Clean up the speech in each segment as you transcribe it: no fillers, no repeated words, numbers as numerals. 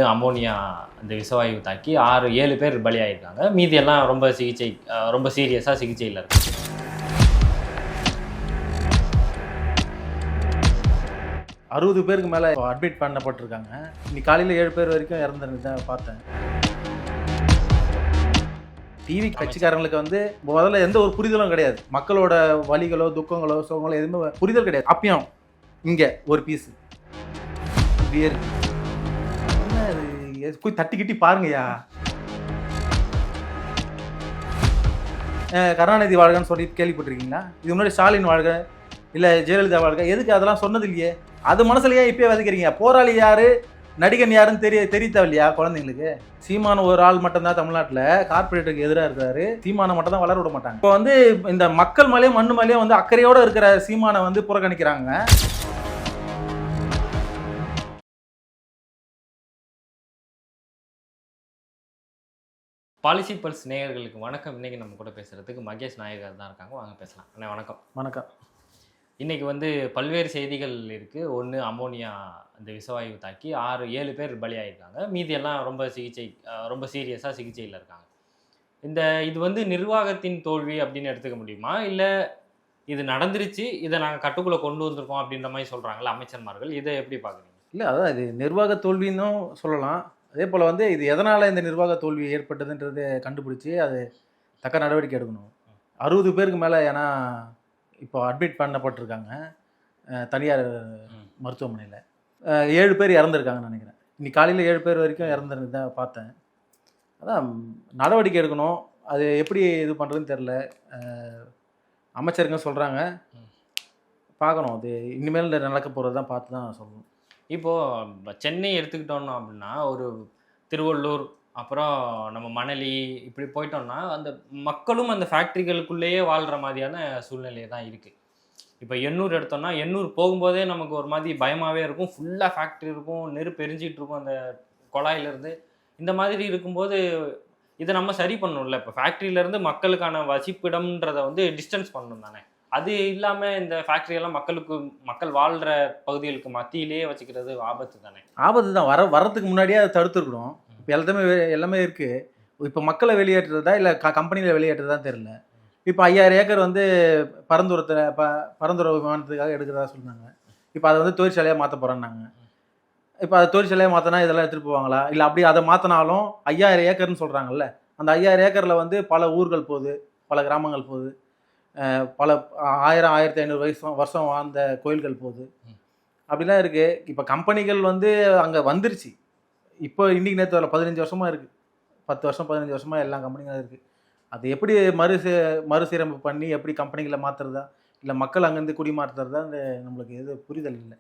Ammonia அந்த விஷவாயு தாக்கி 7 பேர் பலியாயிருக்காங்க. மீதி எல்லாம் ரொம்ப சீரியஸாக சிகிச்சையில் இருக்கு. அறுபது பேருக்கு மேலே அட்மிட் பண்ணப்பட்டிருக்காங்க. இன்னைக்கு காலையில் 7 பேர் வரைக்கும் இறந்துருந்ததை பார்த்தேன். டிவி கட்சிக்காரங்களுக்கு முதல்ல எந்த ஒரு புரிதலும் கிடையாது. மக்களோட வலிகளோ துக்கங்களோ சோகங்களோ எதுவுமே புரிதல் கிடையாது. அப்பயும் இங்கே ஒரு பீஸு பியர் போய் தட்டிக்கிட்டி பாருங்கய்யா. கருணாநிதி வாழ்கன்னு சொல்லி கேள்விப்பட்டிருக்கீங்களா? இது முன்னாடி ஸ்டாலின் வாழ்க இல்லை ஜெயலலிதா வாழ்க, எதுக்கு அதெல்லாம் சொன்னது இல்லையே? அது மனசுலையே இப்பயே விதைக்கிறீங்க. போராளி யாரு நடிகன் யாருன்னு தெரியத்த இல்லையா குழந்தைங்களுக்கு? சீமான ஒரு ஆள் மட்டும்தான் தமிழ்நாட்டில் கார்பரேட்டுக்கு எதிராக இருக்கிறாரு. சீமானை மட்டும் தான் வளர விட மாட்டாங்க. இப்போ இந்த மக்கள் மேலேயும் மண்ணு மேலேயும் அக்கறையோடு இருக்கிற சீமானை புறக்கணிக்கிறாங்க. பாலிசி பல்ஸ் நேயர்களுக்கு வணக்கம். இன்னைக்கு நம்ம கூட பேசுறதுக்கு மகேஷ் நாயகர் தான் இருக்காங்க. வாங்க பேசலாம். அண்ணா வணக்கம். வணக்கம். இன்னைக்கு பல்வேறு செய்திகள் இருக்கு. ஒன்று, அமோனியா அந்த விஷவாயு தாக்கி 7 பேர் பலியாயிருக்காங்க. மீதி எல்லாம் ரொம்ப சீரியஸாக சிகிச்சையில் இருக்காங்க. இது நிர்வாகத்தின் தோல்வி அப்படின்னு எடுத்துக்க முடியுமா, இல்லை இது நடந்துருச்சு, இதை நாங்கள் கட்டுக்குள்ளே கொண்டு வந்திருக்கோம் அப்படின்ற மாதிரி சொல்கிறாங்களா அமைச்சர்மார்கள்? இதை எப்படி பார்க்குறீங்க? இல்லை, அதான் இது நிர்வாக தோல்வின்னும் சொல்லலாம். அதே போல் இது எதனால் இந்த நிர்வாக தோல்வி ஏற்பட்டதுன்றதை கண்டுபிடிச்சி அது தக்க நடவடிக்கை எடுக்கணும். 60 பேருக்கு மேலே ஏன்னா இப்போ அட்மிட் பண்ணப்பட்டிருக்காங்க தனியார் மருத்துவமனையில். 7 பேர் இறந்துருக்காங்கன்னு நினைக்கிறேன். இன்னைக்கு காலையில் 7 பேர் வரைக்கும் இறந்துருந்ததை பார்த்தேன். அதான் நடவடிக்கை எடுக்கணும். அது எப்படி இது பண்ணுறதுன்னு தெரில. அமைச்சருங்க சொல்கிறாங்க, பார்க்கணும். அது இனிமேல் நடக்க போகிறது தான் பார்த்து தான் சொல்லணும். இப்போது சென்னை எடுத்துக்கிட்டோம்னா அப்படின்னா, ஒரு திருவள்ளூர், அப்புறம் நம்ம மணலி, இப்படி போயிட்டோம்னா அந்த மக்களும் அந்த ஃபேக்ட்ரிகளுக்குள்ளேயே வாழ்கிற மாதிரியான சூழ்நிலை தான் இருக்குது. இப்போ எண்ணூர் எடுத்தோம்னா, எண்ணூர் போகும்போதே நமக்கு ஒரு மாதிரி பயமாகவே இருக்கும். ஃபுல்லாக ஃபேக்ட்ரி இருக்கும், நெருப்பு எரிஞ்சிட்டு இருக்கும் அந்த குழாயிலேருந்து. இந்த மாதிரி இருக்கும்போது இதை நம்ம சரி பண்ணணும்ல. இப்போ ஃபேக்ட்ரியிலேருந்து மக்களுக்கான வசிப்பிடம்ன்றதை டிஸ்டன்ஸ் பண்ணணும் தானே. அது இல்லாமல் இந்த ஃபேக்ட்ரியெல்லாம் மக்கள் வாழ்கிற பகுதிகளுக்கு மத்தியிலேயே வச்சுக்கிறது ஆபத்து தானே. ஆபத்து தான். வரத்துக்கு முன்னாடியே அதை தடுத்துருக்கணும். இப்போ எல்லாமே இருக்குது. இப்போ மக்களை வெளியேற்றுறதா இல்லை கம்பெனியில் வெளியேற்றுறதா தெரியல. இப்போ 5000 ஏக்கர் பரந்துரை விமானத்துக்காக எடுக்கிறதா சொன்னாங்க. இப்போ அதை தொழிற்சாலையாக மாற்ற போகிறேன்னாங்க. இப்போ அதை தொழிற்சாலையாக மாற்றினா இதெல்லாம் எடுத்துகிட்டு போவாங்களா? இல்லை அப்படி அதை மாற்றினாலும் 5000 ஏக்கர்னு சொல்கிறாங்கல்ல, அந்த 5000 ஏக்கரில் பல ஊர்கள் போகுது, பல கிராமங்கள் போகுது, பல 1000 1500 வருஷம் வாழ்ந்த கோயில்கள் போகுது. அப்படிலாம் இருக்குது. இப்போ கம்பெனிகள் அங்கே வந்துருச்சு. இப்போ இன்றைக்கி நேற்று 15 வருஷமாக இருக்குது. 10 வருஷம் 15 வருஷமாக எல்லா கம்பெனிகளும் இருக்குது. அது எப்படி மறுசீரமைப்பு பண்ணி எப்படி கம்பெனிகளை மாற்றுறதா, இல்லை மக்கள் அங்கேருந்து குடிமாற்றுறதா, நம்மளுக்கு எது புரிதல் இல்லை.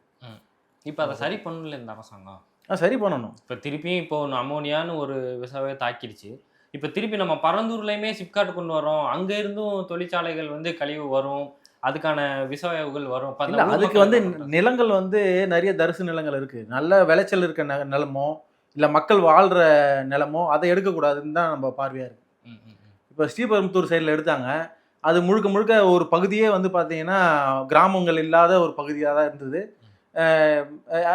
இப்போ அதை சரி பண்ணல இந்த அரசாங்கம். சரி பண்ணணும். இப்போ திருப்பியும் அமோனியான்னு ஒரு விஷயமே தாக்கிடுச்சு. இப்போ திருப்பி நம்ம பரந்தூர்லையுமே சிப்காட் கொண்டு வரோம். அங்கே இருந்தும் தொழிற்சாலைகள் கழிவு வரும், அதுக்கான விஷவாயுகள் வரும். அதுக்கு நிலங்கள் நிறைய தரிசு நிலங்கள் இருக்குது. நல்ல விளைச்சல் இருக்க நிலமோ இல்லை மக்கள் வாழ்கிற நிலமோ அதை எடுக்கக்கூடாதுன்னு தான் நம்ம பார்வையாக இருக்குது. இப்போ ஸ்ரீபெரும்புத்தூர் சைடில் எடுத்தாங்க. அது முழுக்க ஒரு பகுதியே பார்த்தீங்கன்னா கிராமங்கள் இல்லாத ஒரு பகுதியாக தான் இருந்தது.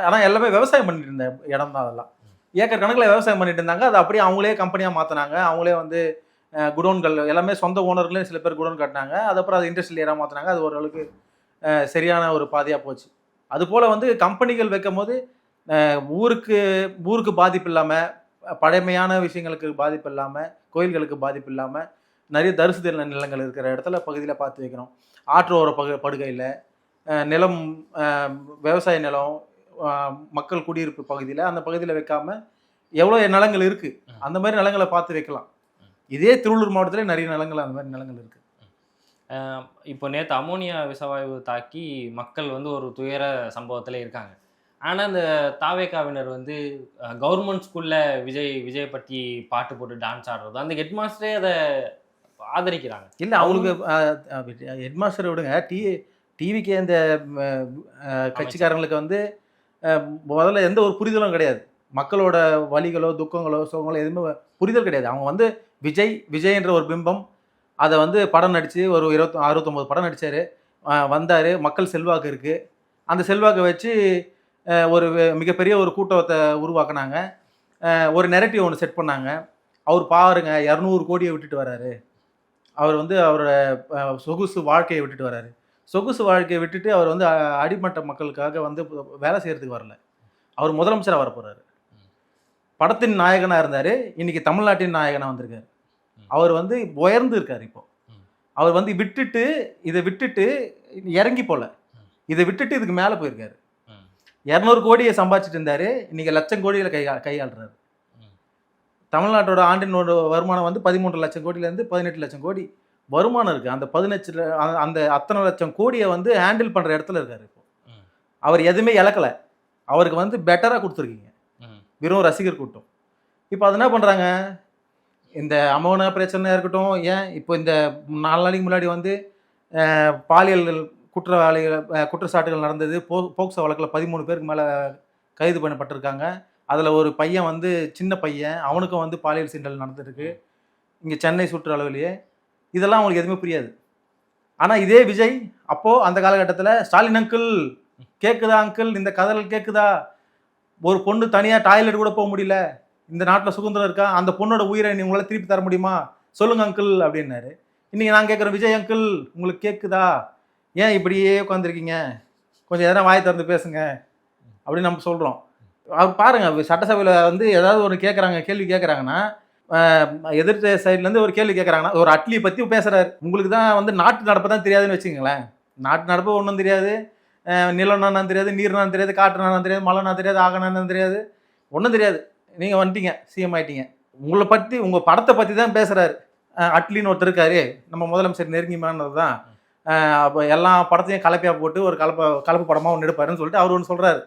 ஆனால் எல்லாமே விவசாயம் பண்ணிட்டு இருந்த இடம் தான். அதெல்லாம் ஏக்கர் கணக்கில் விவசாயம் பண்ணிட்டு இருந்தாங்க. அது அப்படியே அவங்களே கம்பெனியாக மாற்றினாங்க. அவங்களே குடோன்கள் எல்லாமே சொந்த ஓனர்களே சில பேர் குடோன் கட்டினாங்க. அதுக்கப்புறம் அது இண்டஸ்ட்ரியல் ஏரியா மாற்றினாங்க. அது ஓரளவுக்கு சரியான ஒரு பாதையாக போச்சு. அதுபோல் கம்பெனிகள் வைக்கும் போது ஊருக்கு பாதிப்பு இல்லாமல், பழமையான விஷயங்களுக்கு பாதிப்பு இல்லாமல், கோயில்களுக்கு பாதிப்பு இல்லாமல் நிறைய தரிசு நிலங்கள் இருக்கிற இடத்துல பகுதியில் பார்த்து வைக்கணும். ஆற்றோர படுகையில் நிலம், விவசாய நிலம், மக்கள் குடியிருப்பு பகுதியில், அந்த பகுதியில் வைக்காமல் எவ்வளோ நிலங்கள் இருக்குது அந்த மாதிரி நிலங்களை பார்த்து வைக்கலாம். இதே திருவள்ளூர் மாவட்டத்தில் நிறைய நிலங்கள் அந்த மாதிரி நிலங்கள் இருக்குது. இப்போ நேற்று அமோனியா விஷவாயு தாக்கி மக்கள் ஒரு துயர சம்பவத்தில் இருக்காங்க. ஆனால் இந்த தாவேக்காவினர் கவர்மெண்ட் ஸ்கூலில் விஜய் பற்றி பாட்டு போட்டு டான்ஸ் ஆடுறது, அந்த ஹெட் மாஸ்டரே அதை ஆதரிக்கிறாங்க. இல்லை, அவங்களுக்கு ஹெட் மாஸ்டரை விடுங்க, டிவிக்கு இந்த கட்சிக்காரங்களுக்கு முதல்ல எந்த ஒரு புரிதலும் கிடையாது. மக்களோட வலிகளோ துக்கங்களோ சோகங்களோ எதுவுமே புரிதல் கிடையாது. அவங்க விஜய்ன்ற ஒரு பிம்பம், அதை படம் நடித்து ஒரு 69 படம் நடித்தார், வந்தார். மக்கள் செல்வாக்கு இருக்குது. அந்த செல்வாக்கை வச்சு ஒரு மிகப்பெரிய ஒரு கூட்டத்தை உருவாக்குனாங்க. ஒரு நெரட்டிவ் ஒன்று செட் பண்ணாங்க. அவர் பாருங்க 200 கோடியை விட்டுட்டு வராரு. அவர் வந்து அவரோட சொகுசு வாழ்க்கையை விட்டுட்டு வராரு. சொகுசு வாழ்க்கையை விட்டுட்டு அவர் வந்து அடிமட்ட மக்களுக்காக வந்து வேலை செய்யறதுக்கு வரல. அவர் முதலமைச்சரா வரப்போறாரு. படத்தின் நாயகனா இருந்தாரு. இன்னைக்கு தமிழ்நாட்டின் நாயகனா வந்திருக்காரு. அவர் வந்து உயர்ந்து இருக்காரு இப்போ. அவர் வந்து இதை விட்டுட்டு இறங்கி போல. இதை விட்டுட்டு இதுக்கு மேல போயிருக்காரு. 200 கோடியை சம்பாதிச்சிட்டு இருந்தாரு. இன்னைக்கு லட்சம் கோடியில கையாளுறாரு. தமிழ்நாட்டோட ஆண்டினோட வருமானம் வந்து 13 லட்சம் கோடியிலேருந்து 18 லட்சம் கோடி வருமானம் இருக்கு. அந்த 18 அந்த அத்தனை லட்சம் கோடியை வந்து ஹேண்டில் பண்ற இடத்துல இருக்காரு இப்போ. அவர் எதுவுமே இழக்கல. அவருக்கு வந்து பெட்டரா கொடுத்துருக்கீங்க. வெறும் ரசிகர் கூட்டம். இப்போ அது என்ன பண்றாங்க? இந்த அமௌன பிரச்சனை இருக்கட்டும். ஏன் இப்போ இந்த 4 நாளைக்கு முன்னாடி வந்து பாலியல் குற்றச்சாட்டுகள் நடந்தது. போக்சோ வழக்கில் 13 பேருக்கு மேலே கைது பண்ணப்பட்டிருக்காங்க. அதில் ஒரு பையன் வந்து சின்ன பையன், அவனுக்கும் வந்து பாலியல் சீண்டல் நடந்துருக்கு இங்கே சென்னை சுற்று அளவிலேயே. இதெல்லாம் அவங்களுக்கு எதுவுமே புரியாது. ஆனால் இதே விஜய் அப்போது அந்த காலகட்டத்தில் ஸ்டாலின் அங்கிள் கேட்குதா அங்கிள், இந்த கதறல் கேட்குதா, ஒரு பொண்ணு தனியாக டாய்லெட் கூட போக முடியல, இந்த நாட்டில் சுதந்திரம் இருக்கா, அந்த பொண்ணோட உயிரை உங்களால் திருப்பி தர முடியுமா, சொல்லுங்க அங்கிள் அப்படின்னாரு. இன்றைக்கி நான் கேட்குறேன், விஜய் அங்கிள் உங்களுக்கு கேட்குதா, ஏன் இப்படியே உட்காந்துருக்கீங்க, கொஞ்சம் எதனா வாய் திறந்து பேசுங்க அப்படின்னு நம்ம சொல்கிறோம். அவர் பாருங்க, சட்டசபையில் வந்து ஏதாவது ஒரு கேள்வி கேட்குறாங்கன்னா, எதிர்த்த சைட்லேருந்து ஒரு கேள்வி கேட்குறாங்கன்னா, ஒரு அட்லியை பற்றி பேசுகிறாரு. உங்களுக்கு தான் வந்து நாட்டு நடப்பு தான் தெரியாதுன்னு வச்சுக்கோங்களேன். நாட்டு நடப்பு ஒன்றும் தெரியாது, நிலம்னா தெரியாது, நீர்னா தெரியாது, காற்றுனா தெரியாது, மழைனா தெரியாது, ஆகனா தெரியாது, ஒன்றும் தெரியாது. நீங்கள் வந்துட்டீங்க, சிஎம் ஆகிட்டீங்க. உங்களை பற்றி உங்கள் படத்தை பற்றி தான் பேசுகிறாரு. அட்லின்னு ஒருத்தர் இருக்காரு, நம்ம முதலமைச்சர் நெருங்கிமானது தான். அப்போ எல்லா படத்தையும் கலப்பையாக போட்டு ஒரு கலப்பு படமாக ஒன்று எடுப்பாருன்னு சொல்லிட்டு அவர் ஒன்று சொல்கிறாரு.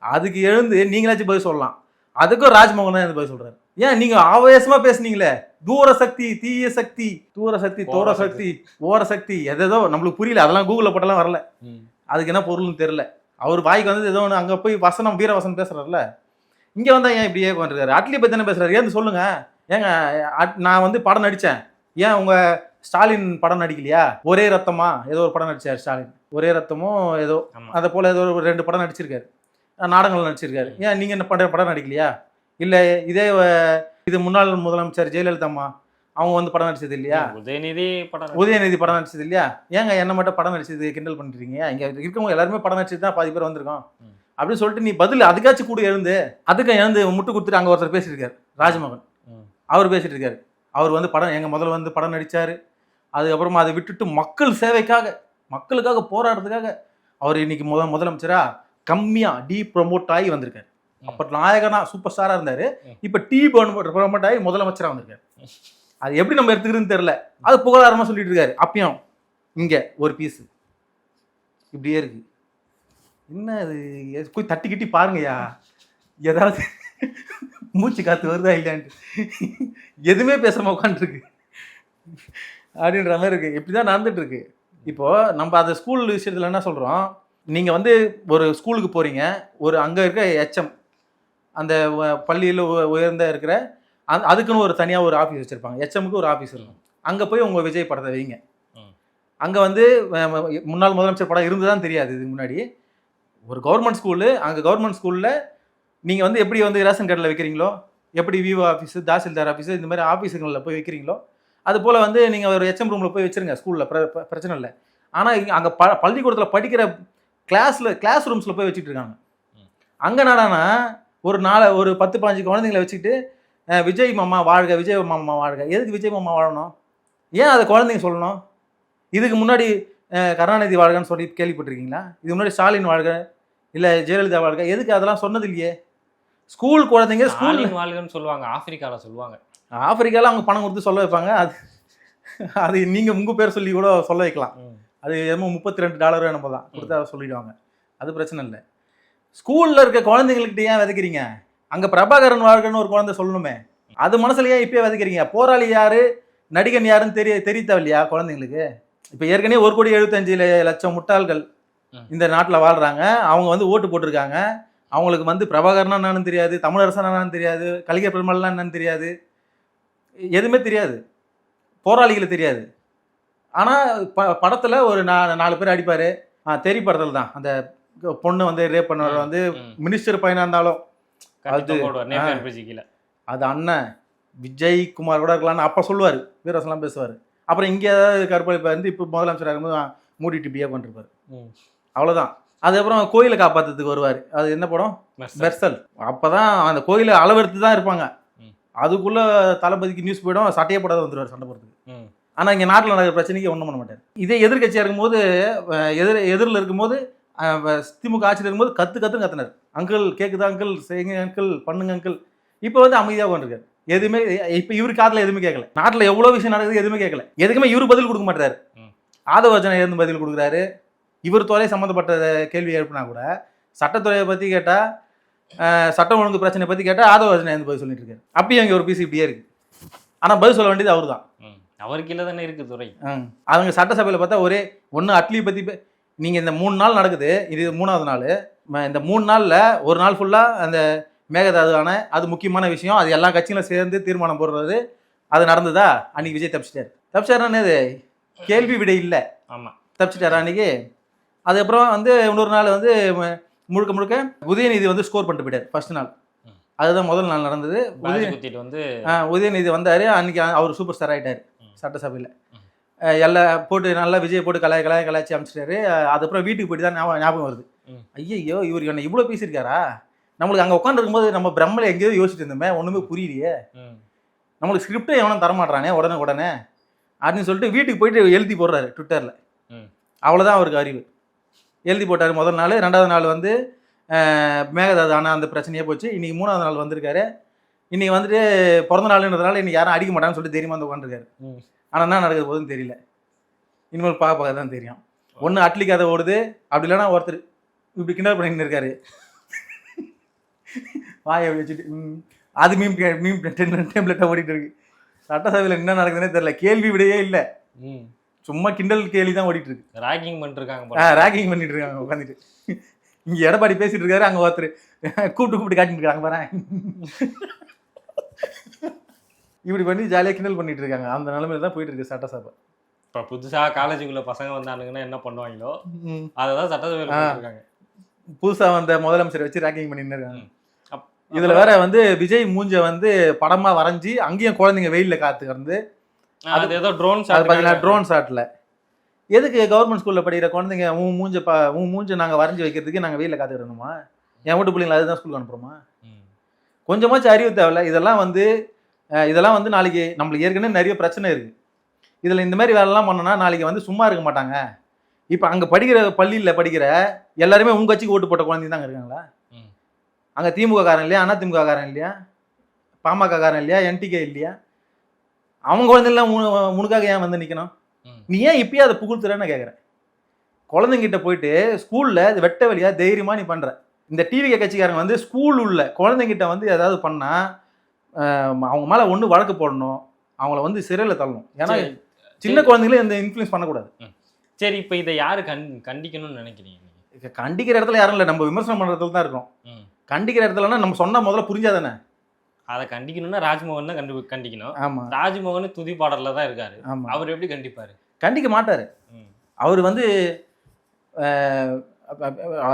அதுக்கு எழுந்து நீங்களாச்சும் பதில் சொல்லலாம். அதுக்கும் ராஜ்மோகன் தான் பதில் சொல்கிறாரு. ஏன் நீங்கள் ஆவேசமாக பேசுனீங்களே, தூர சக்தி, தீய சக்தி, தூர சக்தி, தோர சக்தி, ஓர சக்தி, எதோ நம்மளுக்கு புரியல. அதெல்லாம் கூகுளில் போட்டெல்லாம் வரல. அதுக்கு என்ன பொருள்னு தெரில. அவர் வாய்க்கு வந்து ஏதோ ஒன்று அங்கே போய் வசனம் வீரவசனம் பேசுகிறார்ல, இங்கே வந்தால் ஏன் இப்படியே உட்காந்துருக்காரு? அட்லியை பற்றி தானே பேசுகிறாரு. ஏன்னு சொல்லுங்க. ஏங்க நான் வந்து படம் நடித்தேன், ஏன் உங்கள் ஸ்டாலின் படம் நடிக்கலையா? ஒரே ரத்தமா ஏதோ ஒரு படம் நடிச்சார் ஸ்டாலின், ஒரே ரத்தமும் ஏதோ அதை போல் ஏதோ ஒரு 2 படம் நடிச்சிருக்காரு, நாடகங்கள் நடிச்சிருக்காரு. ஏன் நீங்கள் என்ன படம் நடிக்கலையா? இல்லை இது முன்னாள் முதலமைச்சர் ஜெயலலிதா அம்மா அவங்க வந்து படம் நடிச்சது இல்லையா? உதயநிதி படம் நடிச்சது இல்லையா? ஏங்க என்ன மட்டும் படம் நடிச்சது கிண்டல் பண்ணிருக்கீங்க? இங்கே இருக்கவங்க எல்லாருமே படம் நடிச்சது தான் பாதி பேர் வந்திருக்கோம் அப்படின்னு சொல்லிட்டு நீ பதில் அதுக்காச்சும் கூட எழுந்து முட்டு கொடுத்துட்டு அங்கே ஒருத்தர் பேசிட்டு இருக்காரு, ராஜ்மோகன். அவர் பேசிட்டு இருக்காரு. அவர் வந்து முதல்ல வந்து படம் நடிச்சாரு. அதுக்கப்புறமா அதை விட்டுட்டு மக்கள் சேவைக்காக, மக்களுக்காக போராடுறதுக்காக அவர் இன்னைக்கு முதலமைச்சரா கம்மியா ப்ரொமோட் ஆகி வந்திருக்காரு. அப்ப நாயகனா சூப்பர் ஸ்டாரா இருந்தாரு, இப்ப ப்ரொமோட் ஆகி முதலமைச்சரா வந்திருக்காரு. அது எப்படி நம்ம எடுத்துக்கிறதுன்னு தெரியல. அது புகழாரமா சொல்லிட்டு இருக்காரு. அப்பயும் இங்க ஒரு பீஸ் இப்படியே இருக்கு. என்ன அது, போய் தட்டிக்கிட்டி பாருங்கய்யா, ஏதாவது மூச்சு காத்து வருதா இல்லையான்ட்டு. எதுவுமே பேசாம உட்காந்துருக்கு அப்படின்ற மாதிரி இருக்கு. இப்படிதான் நடந்துட்டு இருக்கு. இப்போ நம்ம அந்த ஸ்கூல் விஷயத்துல என்ன சொல்றோம், நீங்க வந்து ஒரு ஸ்கூலுக்கு போறீங்க, ஒரு அங்க இருக்க எச்எம், அந்த பள்ளியில் உயர்ந்த இருக்கிற அதுக்குன்னு ஒரு தனியாக ஒரு ஆஃபீஸ் வச்சுருப்பாங்க. எச்எம்க்கு ஒரு ஆஃபீஸ் இருக்கும். அங்கே போய் உங்கள் விஜய் படத்தை வைங்க. அங்கே வந்து முன்னாள் முதலமைச்சர் படம் இருந்து தான் தெரியாது. இதுக்கு முன்னாடி ஒரு கவர்மெண்ட் ஸ்கூலு, அங்கே கவர்மெண்ட் ஸ்கூலில் நீங்கள் வந்து எப்படி வந்து ரேஷன் கார்டில் வைக்கிறீங்களோ, எப்படி விவோ ஆஃபீஸு, தாசில்தார் ஆஃபீஸு, இந்த மாதிரி ஆஃபீஸுங்களில் போய் வைக்கிறீங்களோ, அது போல் வந்து நீங்கள் ஒரு எச்எம் ரூமில் போய் வச்சுருங்க. ஸ்கூலில் பிரச்சனை இல்லை. ஆனால் அங்கே பள்ளிக்கூடத்தில் படிக்கிற கிளாஸ் ரூம்ஸில் போய் வச்சுட்டு இருக்காங்க. அங்கே நாடானா ஒரு 10-15 குழந்தைங்களை வச்சுக்கிட்டு விஜய் மாமா வாழ்க, விஜய் மாமா வாழ்க. எதுக்கு விஜய் மாமா வாழணும்? ஏன் அதை குழந்தைங்க சொல்லணும்? இதுக்கு முன்னாடி கருணாநிதி வாழ்கன்னு சொல்லி கேள்விப்பட்டிருக்கீங்களா? இதுக்கு முன்னாடி ஸ்டாலின் வாழ்க, இல்லை ஜெயலலிதா வாழ்க, எதுக்கு அதெல்லாம் சொன்னது இல்லையே. ஸ்கூல் குழந்தைங்க ஸ்கூல் வாழ்கன்னு சொல்லுவாங்க. ஆப்பிரிக்காவில் சொல்லுவாங்க. ஆப்பிரிக்காவில் அவங்க பணம் கொடுத்து சொல்ல வைப்பாங்க. அது நீங்கள் உங்கள் பேர் சொல்லி கூட சொல்ல வைக்கலாம். அது எதுவும் $32 என்னமோ தான் கொடுத்தா சொல்லிடுவாங்க. அது பிரச்சனை இல்லை. ஸ்கூலில் இருக்க குழந்தைங்கள்கிட்ட ஏன் விதைக்கிறீங்க? அங்கே பிரபாகரன் வாழ்கன்னு ஒரு குழந்தை சொல்லணுமே, அது மனசுல ஏன் இப்பயே விதைக்கிறீங்க? போராளி யாரு, நடிகன் யாருன்னு தெரியத்த இல்லையா குழந்தைங்களுக்கு? இப்போ ஏற்கனவே 1,75,00,000 முட்டாள்கள் இந்த நாட்டில் வாழ்கிறாங்க. அவங்க வந்து ஓட்டு போட்டிருக்காங்க. அவங்களுக்கு வந்து பிரபாகரனா என்னன்னு தெரியாது, தமிழரசனா என்னன்னு தெரியாது, கலிங்கர் பெருமாள்லாம் என்னன்னு தெரியாது, எதுவுமே தெரியாது. போராளிகளை தெரியாது. ஆனால் படத்தில் ஒரு 4 பேர் அடிப்பார். தெரி படத்தில் தான் அந்த பொண்ணு வந்து ரேப் பண்ணவர் வந்து மினிஸ்டர் பையனாக இருந்தாலும் அது அது அண்ணன் விஜய் குமார் கூட இருக்கலாம்னு அப்போ சொல்லுவார், வீரரசெல்லாம் பேசுவார். அப்புறம் இங்கே ஏதாவது கருப்பளிப்பாக இருந்து இப்போ முதலமைச்சராக இருக்கும்போது மூடிட்டு பிஹேவ் பண்ணிருப்பார். அவ்வளோதான். அதுக்கப்புறம் கோயிலை காப்பாற்றுறதுக்கு வருவார். அது என்ன படம்? மெர்சல். அப்போ தான் அந்த கோயிலை அளவெடுத்து தான் இருப்பாங்க. அதுக்குள்ளே தளபதிக்கு நியூஸ் போயிடும், சட்டையே போடாத வந்துடுவார் சண்டை போடுறதுக்கு. ஆனால் இங்கே நாட்டில் நடக்கிற பிரச்சனைக்கு ஒன்றும் பண்ண மாட்டார். இதே எதிர்கட்சியாக இருக்கும்போது எதிரில் இருக்கும்போது திமுக ஆட்சியில் இருக்கும்போது கத்துன்னு கத்துனார். அங்கிள் கேட்குதா அங்கிள், செய்யுங்க அங்கிள், பண்ணுங்க அங்கிள். இப்போ வந்து அமைதியாக உட்காந்துருக்காரு. எதுவுமே இப்போ இவரு காதில் எதுவுமே கேட்கல. நாட்டில் எவ்வளோ விஷயம் நடக்குது, எதுவுமே கேட்கல. எதுக்குமே இவரு பதில் கொடுக்க மாட்டாரு. ஆதவர்ஜனை இருந்து பதில் கொடுக்குறாரு. இவர் துறை சம்மந்தப்பட்ட கேள்வி எழுப்பினா கூட சட்டத்துறையை பற்றி கேட்டால், சட்டம் ஒழுங்கு பிரச்சனை பற்றி கேட்டால் ஆதவர்ஜனை இருந்து பதில் சொல்லிட்டு இருக்காரு. அப்பயும் அங்கே ஒரு பிசி இப்படியே இருக்கு. ஆனால் பதில் சொல்ல வேண்டியது அவர் தான். அவருக்கு இல்லை தானே இருக்குது துறை. அவங்க சட்டசபையில் பார்த்தா ஒரே ஒன்று அட்லியை பற்றி நீங்கள் இந்த 3 நாள் நடக்குது, இது 3வது நாள். இந்த 3 நாளில் ஒரு நாள் ஃபுல்லாக அந்த மேகதாதுவான அது முக்கியமான விஷயம், அது எல்லா கட்சிகளும் சேர்ந்து தீர்மானம் போடுறது, அது நடந்ததா? அன்றைக்கி விஜய் தப்பிச்சிட்டாருன்னா இது கேள்வி விடை இல்லை. ஆமாம், தப்பிச்சிட்டாரா அன்றைக்கி. அதுக்கப்புறம் வந்து இன்னொரு நாள் வந்து முழுக்க உதயநிதி வந்து ஸ்கோர் பண்ணிட்டு போயிட்டார் ஃபர்ஸ்ட் நாள். அதுதான் முதல் நாள் நடந்தது. உதயநிதி வந்தார். அன்றைக்கி அவர் சூப்பர் ஸ்டார் ஆகிட்டார் சட்டசபையில். எல்லாம் போட்டு நல்லா விஜய் போட்டு கலாய்ச்சி அமைச்சிட்டாரு. அதுக்கப்புறம் வீட்டுக்கு போயிட்டு தான் ஞாபகம் வருது, ஐயோ இவர் என்ன இவ்வளோ பேசியிருக்காரா, நம்மளுக்கு அங்கே உட்காந்துருக்கும் போது நம்ம பிரம்மையில் எங்கேயோ யோசிச்சுட்டு இருந்தோமே, ஒன்றுமே புரியலையே, நம்மளுக்கு ஸ்கிரிப்டே எவனும் தரமாட்டானே உடனே அப்படின்னு சொல்லிட்டு வீட்டுக்கு போயிட்டு எழுதி போடுறாரு ட்விட்டரில். அவ்வளோதான் அவருக்கு அறிவு. எழுதி போட்டார் முதல் நாள். 2வது நாள் வந்து மேகதாது ஆனால் அந்த பிரச்சனையே போச்சு. இன்றைக்கி 3வது நாள் வந்திருக்காரு. இன்றைக்கி வந்துட்டு பிறந்த நாளுன்றதுனால இன்றைக்கி யாரும் அடிக்க மாட்டான்னு சொல்லிட்டு தைரியமாக வந்து உட்காந்துருக்காரு. ஆனால் என்ன நடக்குது போதுன்னு தெரியல. இனிமேல் பார்க்க தான் தெரியும். ஒன்று அட்லி கதை ஓடுது, அப்படி இல்லைன்னா ஒருத்தர் இப்படி கிண்டல் பண்ணிட்டு இருக்காரு வாயை வச்சுட்டு. அது மீம் டெம்ப்ளேட்டாக ஓடிட்டு இருக்கு. சட்டசபையில் என்ன நடக்குதுன்னே தெரியல. கேள்வி விடையே இல்லை, சும்மா கிண்டல் கேள்வி தான் ஓடிட்டு இருக்கு. ராகிங் பண்ணிருக்காங்க. ராகிங் பண்ணிட்டு இருக்காங்க உட்காந்துட்டு. இங்கே எடப்பாடி பேசிட்டு இருக்காரு, அங்கே ஒருத்தர் கூப்பிட்டு காட்டிட்டு இருக்காங்க பாரு. இப்படி பண்ணி ஜாலியாக கிண்டல் பண்ணிட்டு இருக்காங்க. அந்த நிலைமையில தான் போயிட்டு இருக்கு சட்டசபை. இப்போ புதுசாக காலேஜுக்குள்ள பசங்க வந்தானுங்கன்னா என்ன பண்ணுவாங்களோ அதை தான் சட்டசபையில் இருக்காங்க. புதுசாக வந்த முதலமைச்சரை வச்சு ராக்கிங் பண்ணிட்டு இருக்காங்க. இதில் வேற வந்து விஜய் மூஞ்ச வந்து படமாக வரைஞ்சி அங்கேயும் குழந்தைங்க வெயிலில் காத்து கிடந்து, அது ஏதோ ட்ரோன் ஷாட். பார்த்தீங்கன்னா ட்ரோன் ஷாட்டில் எதுக்கு கவர்மெண்ட் ஸ்கூலில் படிக்கிற குழந்தைங்க உன் மூஞ்ச நாங்கள் வரைஞ்சி வைக்கிறதுக்கு நாங்கள் வெயிலில் காத்துக்கிடணுமா? என் வீட்டு பிள்ளைங்கள அதுதான் ஸ்கூலுக்கு அனுப்புகிறோமா? கொஞ்சமாச்சும் அறிவு தேவையில்ல. இதெல்லாம் வந்து நாளைக்கு நம்மளுக்கு ஏற்கனவே நிறைய பிரச்சனை இருக்குது. இதில் இந்த மாதிரி வேலைலாம் பண்ணோன்னா நாளைக்கு வந்து சும்மா இருக்க மாட்டாங்க. இப்போ அங்கே படிக்கிற பள்ளியில் படிக்கிற எல்லாருமே உங்கள் கட்சிக்கு ஓட்டு போட்ட குழந்தைங்க தாங்க இருக்காங்களா? அங்கே திமுக காரன் இல்லையா, அதிமுக காரன் இல்லையா, பாமக காரன் இல்லையா, என்டிகே இல்லையா? அவங்க குழந்தைலாம் உனக்காக ஏன் வந்து நிற்கணும்? நீ ஏன் இப்பயே அதை புகுத்துறேன்னு கேட்குறேன். குழந்தைங்கிட்ட போயிட்டு ஸ்கூலில் இது வெட்ட வழியாக தைரியமாக நீ பண்ணுற. இந்த டிவிகே கட்சிக்காரங்க வந்து ஸ்கூல் உள்ள குழந்தைங்கிட்ட வந்து ஏதாவது பண்ணால் அவங்க மேலே ஒன்று வழக்கு போடணும், அவங்கள வந்து சிறையில் தள்ளணும். ஏன்னா சின்ன குழந்தைங்களே இந்த இன்ஃப்ளூயன்ஸ் பண்ணக்கூடாது. சரி, இப்போ இதை யாரு கண்டிக்கணும்னு நினைக்கிறீங்க? கண்டிக்கிற இடத்துல யாரும் இல்லை, நம்ம விமர்சனம் பண்ணுறதுல தான் இருக்கோம். கண்டிக்கிற இடத்துலன்னா நம்ம சொன்னால் முதல்ல புரிஞ்சாதானே. அதை கண்டிக்கணும்னா ராஜ்மோகன் தான் கண்டிக்கணும். ஆமாம், ராஜ்மோகன் துதி பாடலில் தான் இருக்காரு. ஆமாம், அவர் எப்படி கண்டிப்பார்? கண்டிக்க மாட்டார். அவர் வந்து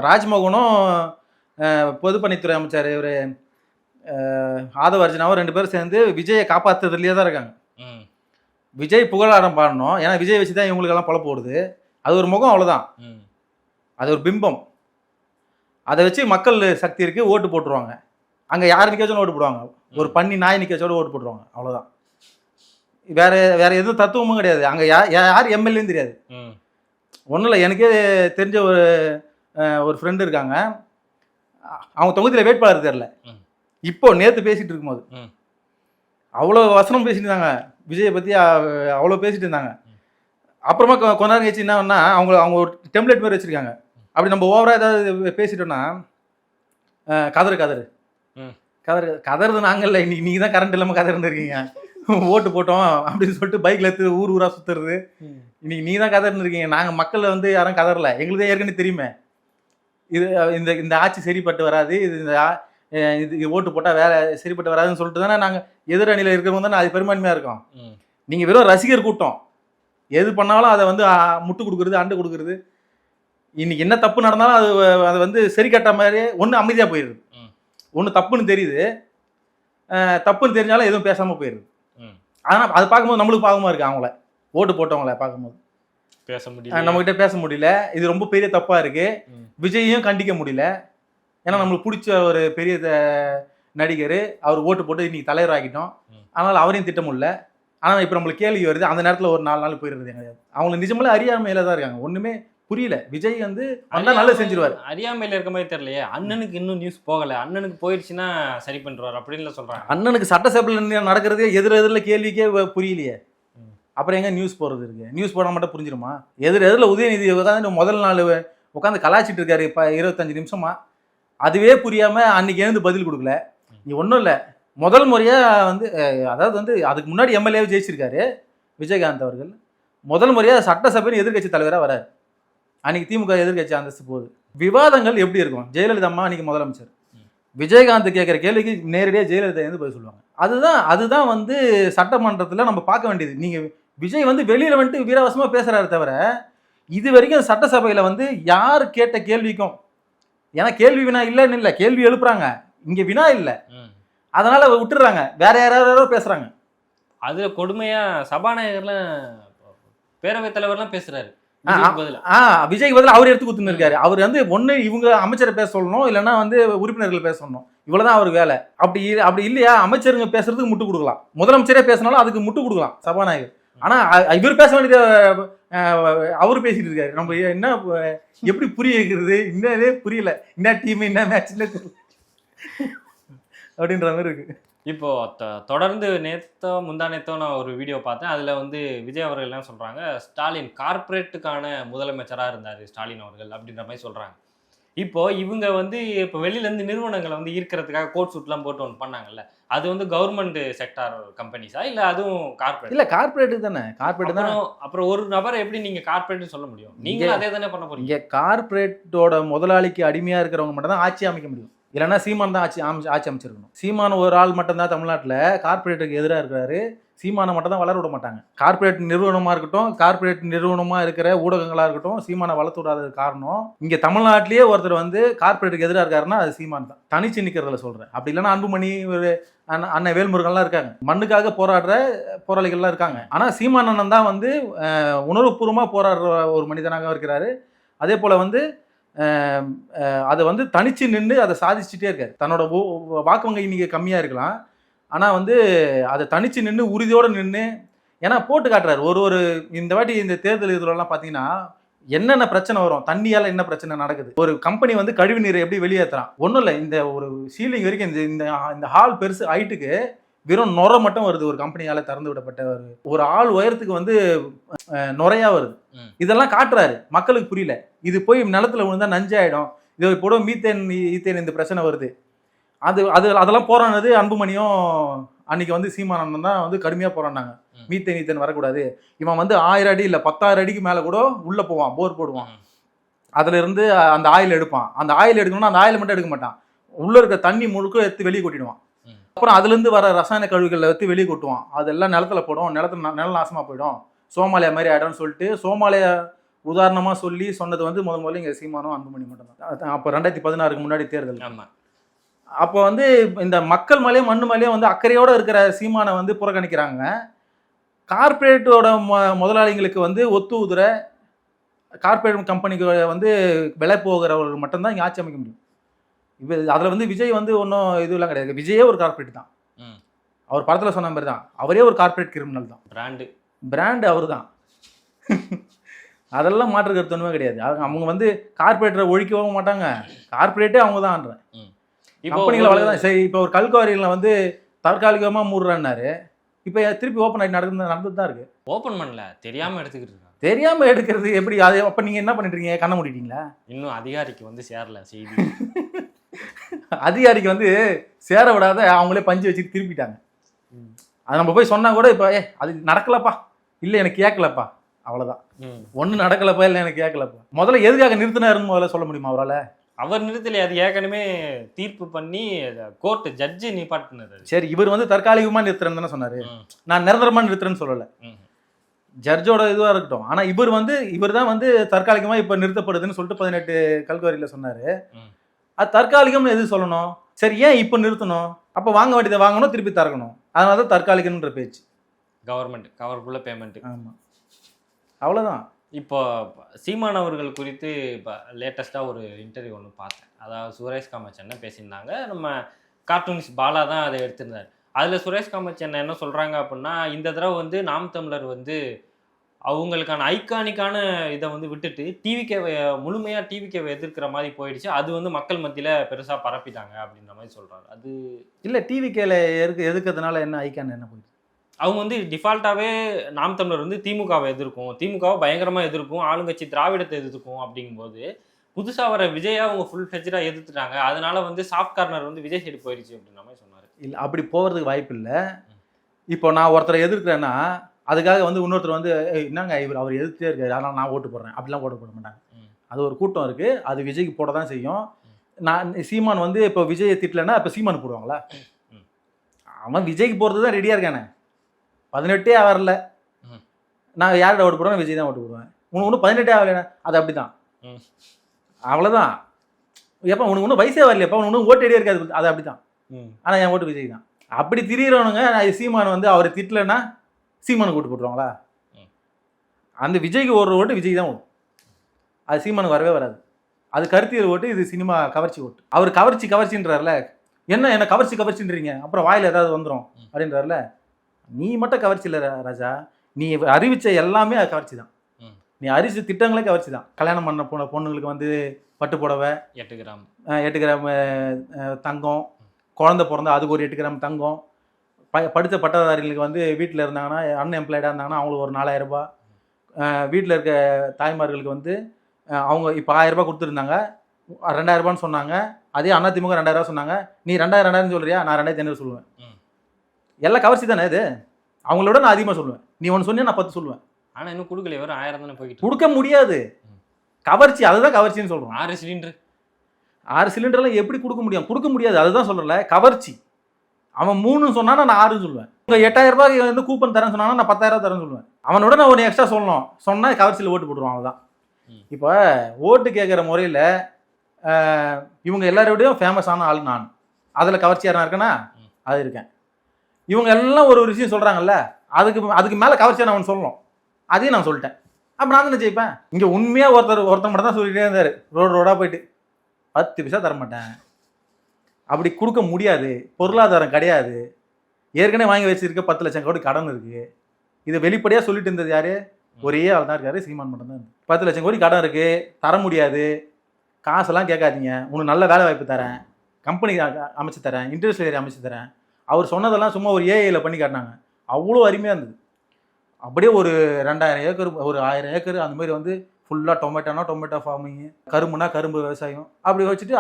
ராஜ்மோகனும் பொதுப்பணித்துறை அமைச்சர் இவர் ஆதவர்ஜனாவும் 2 பேரும் சேர்ந்து விஜயை காப்பாற்றுறதுலேயே தான் இருக்காங்க. விஜய் புகழாரம் பாடணும், ஏன்னா விஜய் வச்சு தான் இவங்களுக்கெல்லாம் பொழப்பு போடுது. அது ஒரு முகம், அவ்வளோதான். அது ஒரு பிம்பம். அதை வச்சு மக்கள் சக்தி இருக்குது, ஓட்டு போட்டுருவாங்க. அங்கே யார் நிற்காச்சும் ஓட்டு போடுவாங்க, ஒரு பண்ணி நாய் நிற்காச்சோட ஓட்டு போட்டுருவாங்க, அவ்வளோதான். வேற எதுவும் தத்துவமும் கிடையாது. அங்கே யார் எம்எல்ஏன்னு தெரியாது. ஒன்றும் இல்லை, எனக்கே தெரிஞ்ச ஒரு ஃப்ரெண்டு இருக்காங்க, அவங்க தொகுதியில் வேட்பாளர் தெரில. இப்போ நேற்று பேசிகிட்டு இருக்கும்போது அவ்வளோ வசனம் பேசிட்டு இருந்தாங்க விஜயை பற்றி, அவ்வளோ பேசிட்டு இருந்தாங்க. அப்புறமா கொஞ்ச நேரம் கழிச்சு என்னன்னா அவங்க ஒரு டெம்ப்ளேட் மாதிரி வச்சுருக்காங்க. அப்படி நம்ம ஓவராக ஏதாவது பேசிட்டோன்னா கதறது நாங்கள் இல்லை, இன்னைக்கு நீங்கள் தான் கரண்ட் இல்லாமல் கதர்ந்து இருக்கீங்க, ஓட்டு போட்டோம் அப்படின்னு சொல்லிட்டு பைக்கில் எடுத்து ஊராக சுற்றுறது. இன்னைக்கு நீ தான் கதர்ந்து இருக்கீங்க, நாங்கள் மக்கள் வந்து யாரும் கதறல, எங்களுக்கு தான் ஏற்கனவே தெரியுமே இது இந்த ஆட்சி சரிப்பட்டு வராது, இது ஓட்டு போட்டால் வேலை சரிப்பட்டு வராதுன்னு சொல்லிட்டு தானே நாங்கள் எதிரணியில் இருக்கிறவங்க தானே அது பெரும்பான்மையாக இருக்கோம். நீங்கள் வெறும் ரசிகர் கூட்டம், எது பண்ணாலும் அதை வந்து முட்டு கொடுக்குறது, அண்டு கொடுக்குறது. இன்னைக்கு என்ன தப்பு நடந்தாலும் அதை வந்து சரி கட்ட மாதிரி ஒன்று அமைதியாக போயிடுது, ஒன்று தப்புன்னு தெரியுது, தப்புன்னு தெரிஞ்சாலும் எதுவும் பேசாம போயிருது. ஆனா அது பார்க்கும்போது நம்மளுக்கு பாவமா இருக்கு, அவங்கள ஓட்டு போட்டவங்கள பார்க்கும்போது பேச முடியல, நம்ம கிட்ட பேச முடியல. இது ரொம்ப பெரிய தப்பா இருக்கு. விஜயையும் கண்டிக்க முடியல. ஏன்னா நம்மளுக்கு பிடிச்ச ஒரு பெரிய நடிகர், அவர் ஓட்டு போட்டு இன்னைக்கு தலைவர் ஆகிட்டோம். அதனால அவரையும் திட்ட முடியல. ஆனா இப்ப நம்மளுக்கு கேள்வி வருது, அந்த நேரத்துல ஒரு 4 நாள் போயிருது. அவங்க நிஜமாலே அறியாமையில தான் இருக்காங்க, ஒண்ணுமே புரியல. விஜய் வந்து வந்தா நல்லது செஞ்சிருவாரு. அறியாமையில இருக்க மாதிரி தெரியலையே. அண்ணனுக்கு இன்னும் நியூஸ் போகல, அண்ணனுக்கு போயிடுச்சுன்னா சரி பண்றாரு அப்படின்னு சொல்றாங்க. அண்ணனுக்கு சட்டசபையில் நடக்கிறதே எதிரெதிரில் கேள்விக்கே புரியலையே, அப்புறம் எங்க நியூஸ் போறது இருக்கு? நியூஸ் போட மட்டும் புரிஞ்சிருமா? எதிரில் உதயநிதி உட்காந்து முதல் நாள் உட்காந்து கலாச்சிட்டு இருக்காரு 25 நிமிஷமா. அதுவே புரியாம அன்னைக்கு எழுந்து பதில் கொடுக்கல. நீ ஒன்றும் இல்லை, முதல் முறையா வந்து அதாவது வந்து அதுக்கு முன்னாடி எம்எல்ஏ ஜெயிச்சிருக்காரு விஜயகாந்த் அவர்கள். முதல் முறையா சட்டசபையின் எதிர்கட்சி தலைவராக வராரு. அன்னைக்கு திமுக எதிர்கட்சி அந்தஸ்து போகுது. விவாதங்கள் எப்படி இருக்கும்? ஜெயலலிதா அம்மா அன்னைக்கு முதலமைச்சர், விஜயகாந்த் கேட்குற கேள்விக்கு நேரடியாக ஜெயலலிதா இருந்து பதில் சொல்லுவாங்க. அதுதான் வந்து சட்டமன்றத்தில் நம்ம பார்க்க வேண்டியது. நீங்க விஜய் வந்து வெளியில வந்துட்டு வீரவசமா பேசுறாரு தவிர, இது வரைக்கும் சட்டசபையில வந்து யார் கேட்ட கேள்விக்கும், ஏன்னா கேள்வி வினா இல்லைன்னு இல்லை, கேள்வி எழுப்புறாங்க, இங்க வினா இல்லை, அதனால விட்டுறாங்க, வேற யாராரோ பேசுறாங்க. அதுல கொடுமையா சபாநாயகர்லாம் பேரவைத் தலைவர்லாம் பேசுறாரு. விஜய்க்கு பதில் அவர் எடுத்து குத்துன்னு இருக்காரு. அவர் வந்து ஒண்ணு இவங்க அமைச்சரை பேச சொல்லணும், இல்லைன்னா வந்து உறுப்பினர்கள் பேச சொல்லணும். இவ்வளவுதான் அவர் வேலை. அப்படி இல்லையா, அமைச்சருங்க பேசுறதுக்கு முட்டு கொடுக்கலாம், முதலமைச்சரே பேசினாலும் அதுக்கு முட்டு கொடுக்கலாம் சபாநாயகர். ஆனா இவர் பேச வேண்டியது அவர் பேசிட்டு இருக்காரு. நம்ம என்ன எப்படி புரிய வைக்கிறது? இன்னதே புரியல, என்ன டீம் என்ன மேட்ச்ல அப்படின்ற மாதிரி இருக்கு. இப்போ தொடர்ந்து முந்தானேத்தோ நான் ஒரு வீடியோ பார்த்தேன். அதுல வந்து விஜய் அவர்கள் என்ன சொல்றாங்க, ஸ்டாலின் கார்பரேட்டுக்கான முதலமைச்சரா இருந்தாரு ஸ்டாலின் அவர்கள் அப்படின்ற மாதிரி சொல்றாங்க. இப்போ இவங்க வந்து இப்போ வெளியில இருந்து நிறுவனங்களை வந்து ஈர்க்கிறதுக்காக கோட் சூட்லாம் போட்டு ஒன்று பண்ணாங்கல்ல, அது வந்து கவர்மெண்ட் செக்டார் கம்பெனிஸா இல்ல அதுவும் கார்பரேட்? இல்ல கார்பரேட் தானே, கார்பரேட் தான். அப்புறம் ஒரு நபரை எப்படி நீங்க கார்பரேட்னு சொல்ல முடியும்? நீங்க அதே தானே பண்ண போறீங்க. கார்பரேட்டோட முதலாளிக்கு அடிமையா இருக்கிறவங்க மட்டும் தான் ஆட்சி அமைக்க முடியும். இல்லைன்னா சீமான் தான் ஆட்சி அமைச்சிருக்கணும். சீமான ஒரு ஆள் மட்டும் தான் தமிழ்நாட்டில் கார்பரேட்டுக்கு எதிராக இருக்கிறாரு. சீமானை மட்டும் தான் வளர விட மாட்டாங்க. கார்பரேட் நிறுவனமாக இருக்கட்டும், கார்பரேட் நிறுவனமாக இருக்கிற ஊடகங்களாக இருக்கட்டும், சீமானை வளர்த்து விடாதது காரணம், இங்கே தமிழ்நாட்டிலேயே ஒருத்தர் வந்து கார்பரேட்டுக்கு எதிராக இருக்காருன்னா அது சீமான் தான். தனிச்சு நிற்கிறதுல சொல்கிறேன். அப்படி இல்லைன்னா அன்புமணி, ஒரு அண்ணன் வேல்முருகன்லாம் இருக்காங்க, மண்ணுக்காக போராடுற போராளிகள்லாம் இருக்காங்க. ஆனால் சீமான் அண்ணன் தான் வந்து உணர்வுபூர்வமாக போராடுற ஒரு மனிதனாக இருக்கிறாரு. அதே போல் வந்து அதை வந்து தனிச்சு நின்று அதை சாதிச்சுட்டே இருக்காரு. தன்னோட வாக்கு வங்கி இன்னைக்கு கம்மியாக இருக்கலாம், ஆனால் வந்து அதை தனிச்சு நின்று உறுதியோடு நின்று, ஏன்னா போட்டு காட்டுறாரு. ஒரு இந்த வாட்டி இந்த தேர்தல் இதுலலாம் பார்த்தீங்கன்னா என்னென்ன பிரச்சனை வரும், தண்ணியால் என்ன பிரச்சனை நடக்குது, ஒரு கம்பெனி வந்து கழிவு நீரை எப்படி வெளியேற்றுறான், ஒன்றும் இல்லை, இந்த ஒரு சீலிங் வரைக்கும் இந்த ஹால் பெருசு ஹைட்டுக்கு வெறும் நுரை மட்டும் வருது. ஒரு கம்பெனியால் திறந்து விடப்பட்ட ஒரு ஆள் உயரத்துக்கு வந்து நுரையா வருது. இதெல்லாம் காட்டுறாரு, மக்களுக்கு புரியல. இது போய் நிலத்துல விழுந்தா நஞ்சாயிடும், இது போட ஈத்தேன் இந்த பிரச்சனை வருது. அதெல்லாம் போராடினது அன்புமணியும் அன்னைக்கு வந்து சீமானந்தன் தான் வந்து கடுமையாக போராடினாங்க. ஈத்தேன் வரக்கூடாது, இவன் வந்து 1000 அடி இல்லை 10,000 அடிக்கு மேலே கூட உள்ளே போவான், போர் போடுவான், அதுல இருந்து அந்த ஆயில் எடுப்பான். அந்த ஆயில் எடுக்கணும்னா அந்த ஆயில் மட்டும் எடுக்க மாட்டான், உள்ள இருக்க தண்ணி முழுக்க எடுத்து வெளியே கொட்டிடுவான். அப்புறம் அதுலேருந்து வர ரசாயன கழிவுகளை எடுத்து வெளியே கொட்டுவான். அதெல்லாம் நிலத்துல போடும், நில நாசமாக போயிடும், சோமாலியா மாதிரி ஆயிடும்னு சொல்லிட்டு சோமாலியா உதாரணமாக சொன்னது வந்து முதல்ல இங்கே சீமானும் அன்புமணி மட்டும் தான். அப்போ 2016க்கு முன்னாடி தேர்தல். அப்போ வந்து இந்த மக்கள் மேலேயும் மண்ணு மேலேயும் வந்து அக்கறையோடு இருக்கிற சீமானை வந்து புறக்கணிக்கிறாங்க. கார்பரேட்டோட முதலாளிகளுக்கு வந்து ஒத்து உதுற கார்பரேட் கம்பெனிக்கு வந்து விலை போகிறவர்கள் மட்டும்தான் இங்கே ஆட்சி அமைக்க முடியும். இப்போ அதில் வந்து விஜய் வந்து ஒன்றும் இதுலாம் கிடையாது. விஜயே ஒரு கார்பரேட் தான். அவர் படத்தில் சொன்ன மாதிரி தான், அவரே ஒரு கார்பரேட் கிரிமினல் தான். பிராண்டு அவர் தான். அதெல்லாம் மாற்று கருத்து ஒன்றுமே கிடையாது. அவங்க வந்து கார்பரேட்டரை ஒழிக்கவும் மாட்டாங்க, கார்பரேட்டே அவங்க தான் கம்பெனிகளை வளர்தான். சரி, இப்போ ஒரு கல்குவாரியில் வந்து தற்காலிகமாக மூடுறான்னாரு, இப்போ திருப்பி ஓப்பன் ஆகி நடந்துட்டு தான் இருக்கு. ஓப்பன் பண்ணல, தெரியாமல் எடுத்துக்கிட்டு இருக்காங்க. தெரியாமல் எடுக்கிறது எப்படி? அது அப்போ நீங்கள் என்ன பண்ணிட்டு இருக்கீங்க? கண்ண மூடிட்டீங்களா? இன்னும் அதிகாரிக்கு வந்து சேரல செய்தி. அதிகாரிக்கு வந்து சேர விடாத அவங்களே பஞ்சு வச்சுட்டு திருப்பிட்டாங்க. அது நம்ம போய் சொன்னா கூட இப்போ அது நடக்கலப்பா, இல்லை எனக்கு கேட்கலப்பா, அவ்வளோதான். ஒன்றும் நடக்கலப்பா, இல்லை எனக்கு கேட்கலப்பா. முதல்ல எதுக்காக நிறுத்தினாருன்னு முதல்ல சொல்ல முடியுமா அவரால்? அவர் நிறுத்தலை, அது ஏற்கனவே தீர்ப்பு பண்ணி கோர்ட் ஜட்ஜி நிப்பாட்டினாரு. சரி, இவர் வந்து தற்காலிகமாக நிறுத்துறேன்னு தானே சொன்னார், நான் நிரந்தரமாக நிறுத்துறேன்னு சொல்லலை. ஜட்ஜோட இதுவாக இருக்கட்டும். ஆனால் இவர் தான் வந்து தற்காலிகமாக இப்போ நிறுத்தப்படுதுன்னு சொல்லிட்டு 18 கல்குவாரியில் சொன்னார். அது தற்காலிகம்னு எது சொல்லணும்? சரி ஏன் இப்போ நிறுத்தணும்? அப்போ வாங்க வேண்டியதை வாங்கணும், திருப்பி தரக்கணும். அதனால தான் தற்காலிகம்ன்ற பேச்சு. கவர்மெண்ட் கவர்க்குள்ள பேமெண்ட். ஆமாம், அவ்வளோதான். இப்போ சீமான் அவர்கள் குறித்து இப்போ லேட்டஸ்ட்டாக ஒரு இன்டர்வியூ ஒன்று பார்த்தேன். அதாவது சுரேஷ் காமச்சென்னை பேசியிருந்தாங்க. நம்ம கார்ட்டூனிஸ்ட் பாலா தான் அதை எடுத்திருந்தார். அதில் சுரேஷ் காமச்சென்னை என்ன சொல்கிறாங்க அப்படின்னா, இந்த தடவை வந்து நாம் தமிழர் வந்து அவங்களுக்கான ஐகானிக்கான இதை வந்து விட்டுட்டு டிவிகேவை முழுமையாக டிவிகேவை எதிர்க்கிற மாதிரி போயிடுச்சு. அது வந்து மக்கள் மத்தியில் பெருசாக பரப்பிட்டாங்க அப்படின்ற மாதிரி சொல்கிறாரு. அது இல்லை, டிவிகேல எதுக்கிறதுனால என்ன ஐக்கான் என்ன போயிடுச்சு? அவங்க வந்து டிஃபால்ட்டாகவே நாம் தமிழர் வந்து திமுகவை எதிர்க்கும், திமுகவை பயங்கரமாக எதிர்க்கும், ஆளுங்கட்சி திராவிடத்தை எதிர்க்கும். அப்படிங்கும்போது புதுசாக வர விஜயா அவங்க ஃபுல் ஃப்ளெஜ்டாக எதிர்த்துட்டாங்க. அதனால வந்து சாஃப்ட் கார்னர் வந்து விஜய் சைடு போயிடுச்சு அப்படின்ற மாதிரி சொன்னார். இல்லை, அப்படி போகிறதுக்கு வாய்ப்பு இல்லை. இப்போ நான் ஒருத்தரை எதிர்க்கிறேன்னா அதுக்காக வந்து இன்னொருத்தர் வந்து என்னங்க அவர் எதிர்த்தே இருக்காரு, அதனால் நான் ஓட்டு போடுறேன் அப்படிலாம் ஓட்டு போட மாட்டாங்க. அது ஒரு கூட்டம் இருக்குது, அது விஜய்க்கு போட தான் செய்யும். நான் சீமான் வந்து இப்போ விஜயை திட்டலைன்னா இப்போ சீமான் போடுவாங்களா? அவன் விஜய்க்கு போகிறது தான் ரெடியாக இருக்கானே. 18 வரல, நான் யார்கிட்ட ஓட்டு போடுவேன்? விஜய் தான் ஓட்டு போடுவேன். உனக்கு ஒன்றும் 18 ஆகலைண்ணா, அது அப்படி தான், அவ்வளோதான். எப்போ உனக்கு ஒன்றும் வயசே வரலையப்பா, உனக்கு ஒன்றும் ஓட்டு ரெடியாக இருக்காது, அது அப்படி தான். ஆனால் என் ஓட்டு விஜய் தான். அப்படி திரியிறவனுங்க சீமான் வந்து அவரை திட்டலைன்னா சீமானுக்கு ஓட்டு போட்டுருவாங்களா? அந்த விஜய்க்கு ஒரு ஓட்டு விஜய் தான் ஓட்டு, அது சீமானுக்கு வரவே வராது. அது கருத்தியல் ஓட்டு, இது சினிமா கவர்ச்சி ஓட்டு. அவர் கவர்ச்சின்றார்ல, என்ன கவர்ச்சின்றீங்க, அப்புறம் வாயில் ஏதாவது வந்துடும் அப்படின்றார்ல. நீ மட்டும் கவர்ச்சி இல்லை ராஜா, நீ அறிவிச்ச எல்லாமே அது கவர்ச்சி தான். நீ அறிவிச்ச திட்டங்களே கவர்ச்சி தான். கல்யாணம் பண்ண போன பொண்ணுங்களுக்கு வந்து பட்டு புடவை 8 கிராம் தங்கம், குழந்தை பிறந்தா அதுக்கு ஒரு 8 கிராம் தங்கம், படித்த பட்டதாரிகளுக்கு வந்து வீட்டில் இருந்தாங்கன்னா அன்எம்ப்ளாய்டாக இருந்தாங்கன்னா அவங்களுக்கு ஒரு 4000 ரூபாய், வீட்டில் இருக்க தாய்மார்களுக்கு வந்து அவங்க இப்போ 1000 ரூபாய் கொடுத்துருந்தாங்க, 2000 ரூபான்னு சொன்னாங்க. அதே அதிமுக 2000 ரூபா சொன்னாங்க. நீ 2000 சொல்கிறியா, நான் 2500 சொல்லுவேன். எல்லாம் கவர்ச்சி தானே இது. அவங்களோட நான் அதிகமாக சொல்லுவேன். நீ ஒன்று சொன்னியா நான் 10 சொல்லுவேன். ஆனால் இன்னும் கொடுக்கல, வெறும் 1000 தானே போய்கிட்டு கொடுக்க முடியாது. கவர்ச்சி, அதுதான் கவர்ச்சின்னு சொல்கிறோம். 6 சிலிண்டர்லாம் எப்படி கொடுக்க முடியும்? கொடுக்க முடியாது, அதுதான் சொல்கிறல கவர்ச்சி. அவன் 3 சொன்னானா நான் 6 சொல்லுவேன். உங்கள் 8000 ரூபாய்க்கு வந்து கூப்பன் தரேன்னு சொன்னானா நான் 10,000 தரேன்னு சொல்லுவேன். அவனோட நான் ஒன்று எக்ஸ்ட்ரா சொல்லணும், சொன்னால் கவர்ச்சியில் ஓட்டு போட்டுருவான். அவ்வளோதான். இப்போ ஓட்டு கேட்குற முறையில் இவங்க எல்லாரோடையும் ஃபேமஸான ஆள் நான். அதில் கவர்ச்சி யாரா இருக்கேன்னா அது இருக்கேன். இவங்க எல்லாம் ஒரு விஷயம் சொல்கிறாங்கல்ல, அதுக்கு மேலே கவர்ச்சியாக நான் ஒன்று சொல்லணும், அதையும் நான் சொல்லிட்டேன். அப்போ நான் தானே ஜெயிப்பேன். இங்கே உண்மையாக ஒருத்தர் மட்டும் தான் சொல்லிகிட்டே இருந்தார், ரோடாக போயிட்டு 10 பைசா தரமாட்டேன், அப்படி கொடுக்க முடியாது, பொருளாதாரம் கிடையாது, ஏற்கனவே வாங்கி வச்சிருக்க 10 லட்சம் கோடி கடன் இருக்குது. இதை வெளிப்படையாக சொல்லிட்டு இருந்தது யார்? ஒரே ஆள் தான் இருக்காரு, சீமான் மட்டும் தான். 10 லட்சம் கோடி கடன் இருக்குது, தர முடியாது, காசெல்லாம் கேட்காதீங்க, உனக்கு நல்ல வேலை வாய்ப்பு தரேன், கம்பெனி அமைச்சு தரேன், இண்டஸ்ட்ரியல் ஏரியா அமைச்சு தரேன். அவர் சொன்னதெல்லாம் சும்மா ஒரு ஏஐயில் பண்ணி காட்டினாங்க, அவ்வளோ அருமையாக இருந்தது. அப்படியே ஒரு 2000 ஏக்கர், ஒரு 1000 ஏக்கர் அந்த மாதிரி வந்து ஃபுல்லாக டொமேட்டோ ஃபார்மிங்கு, கரும்புனா கரும்பு விவசாயம், அப்படி வச்சுட்டு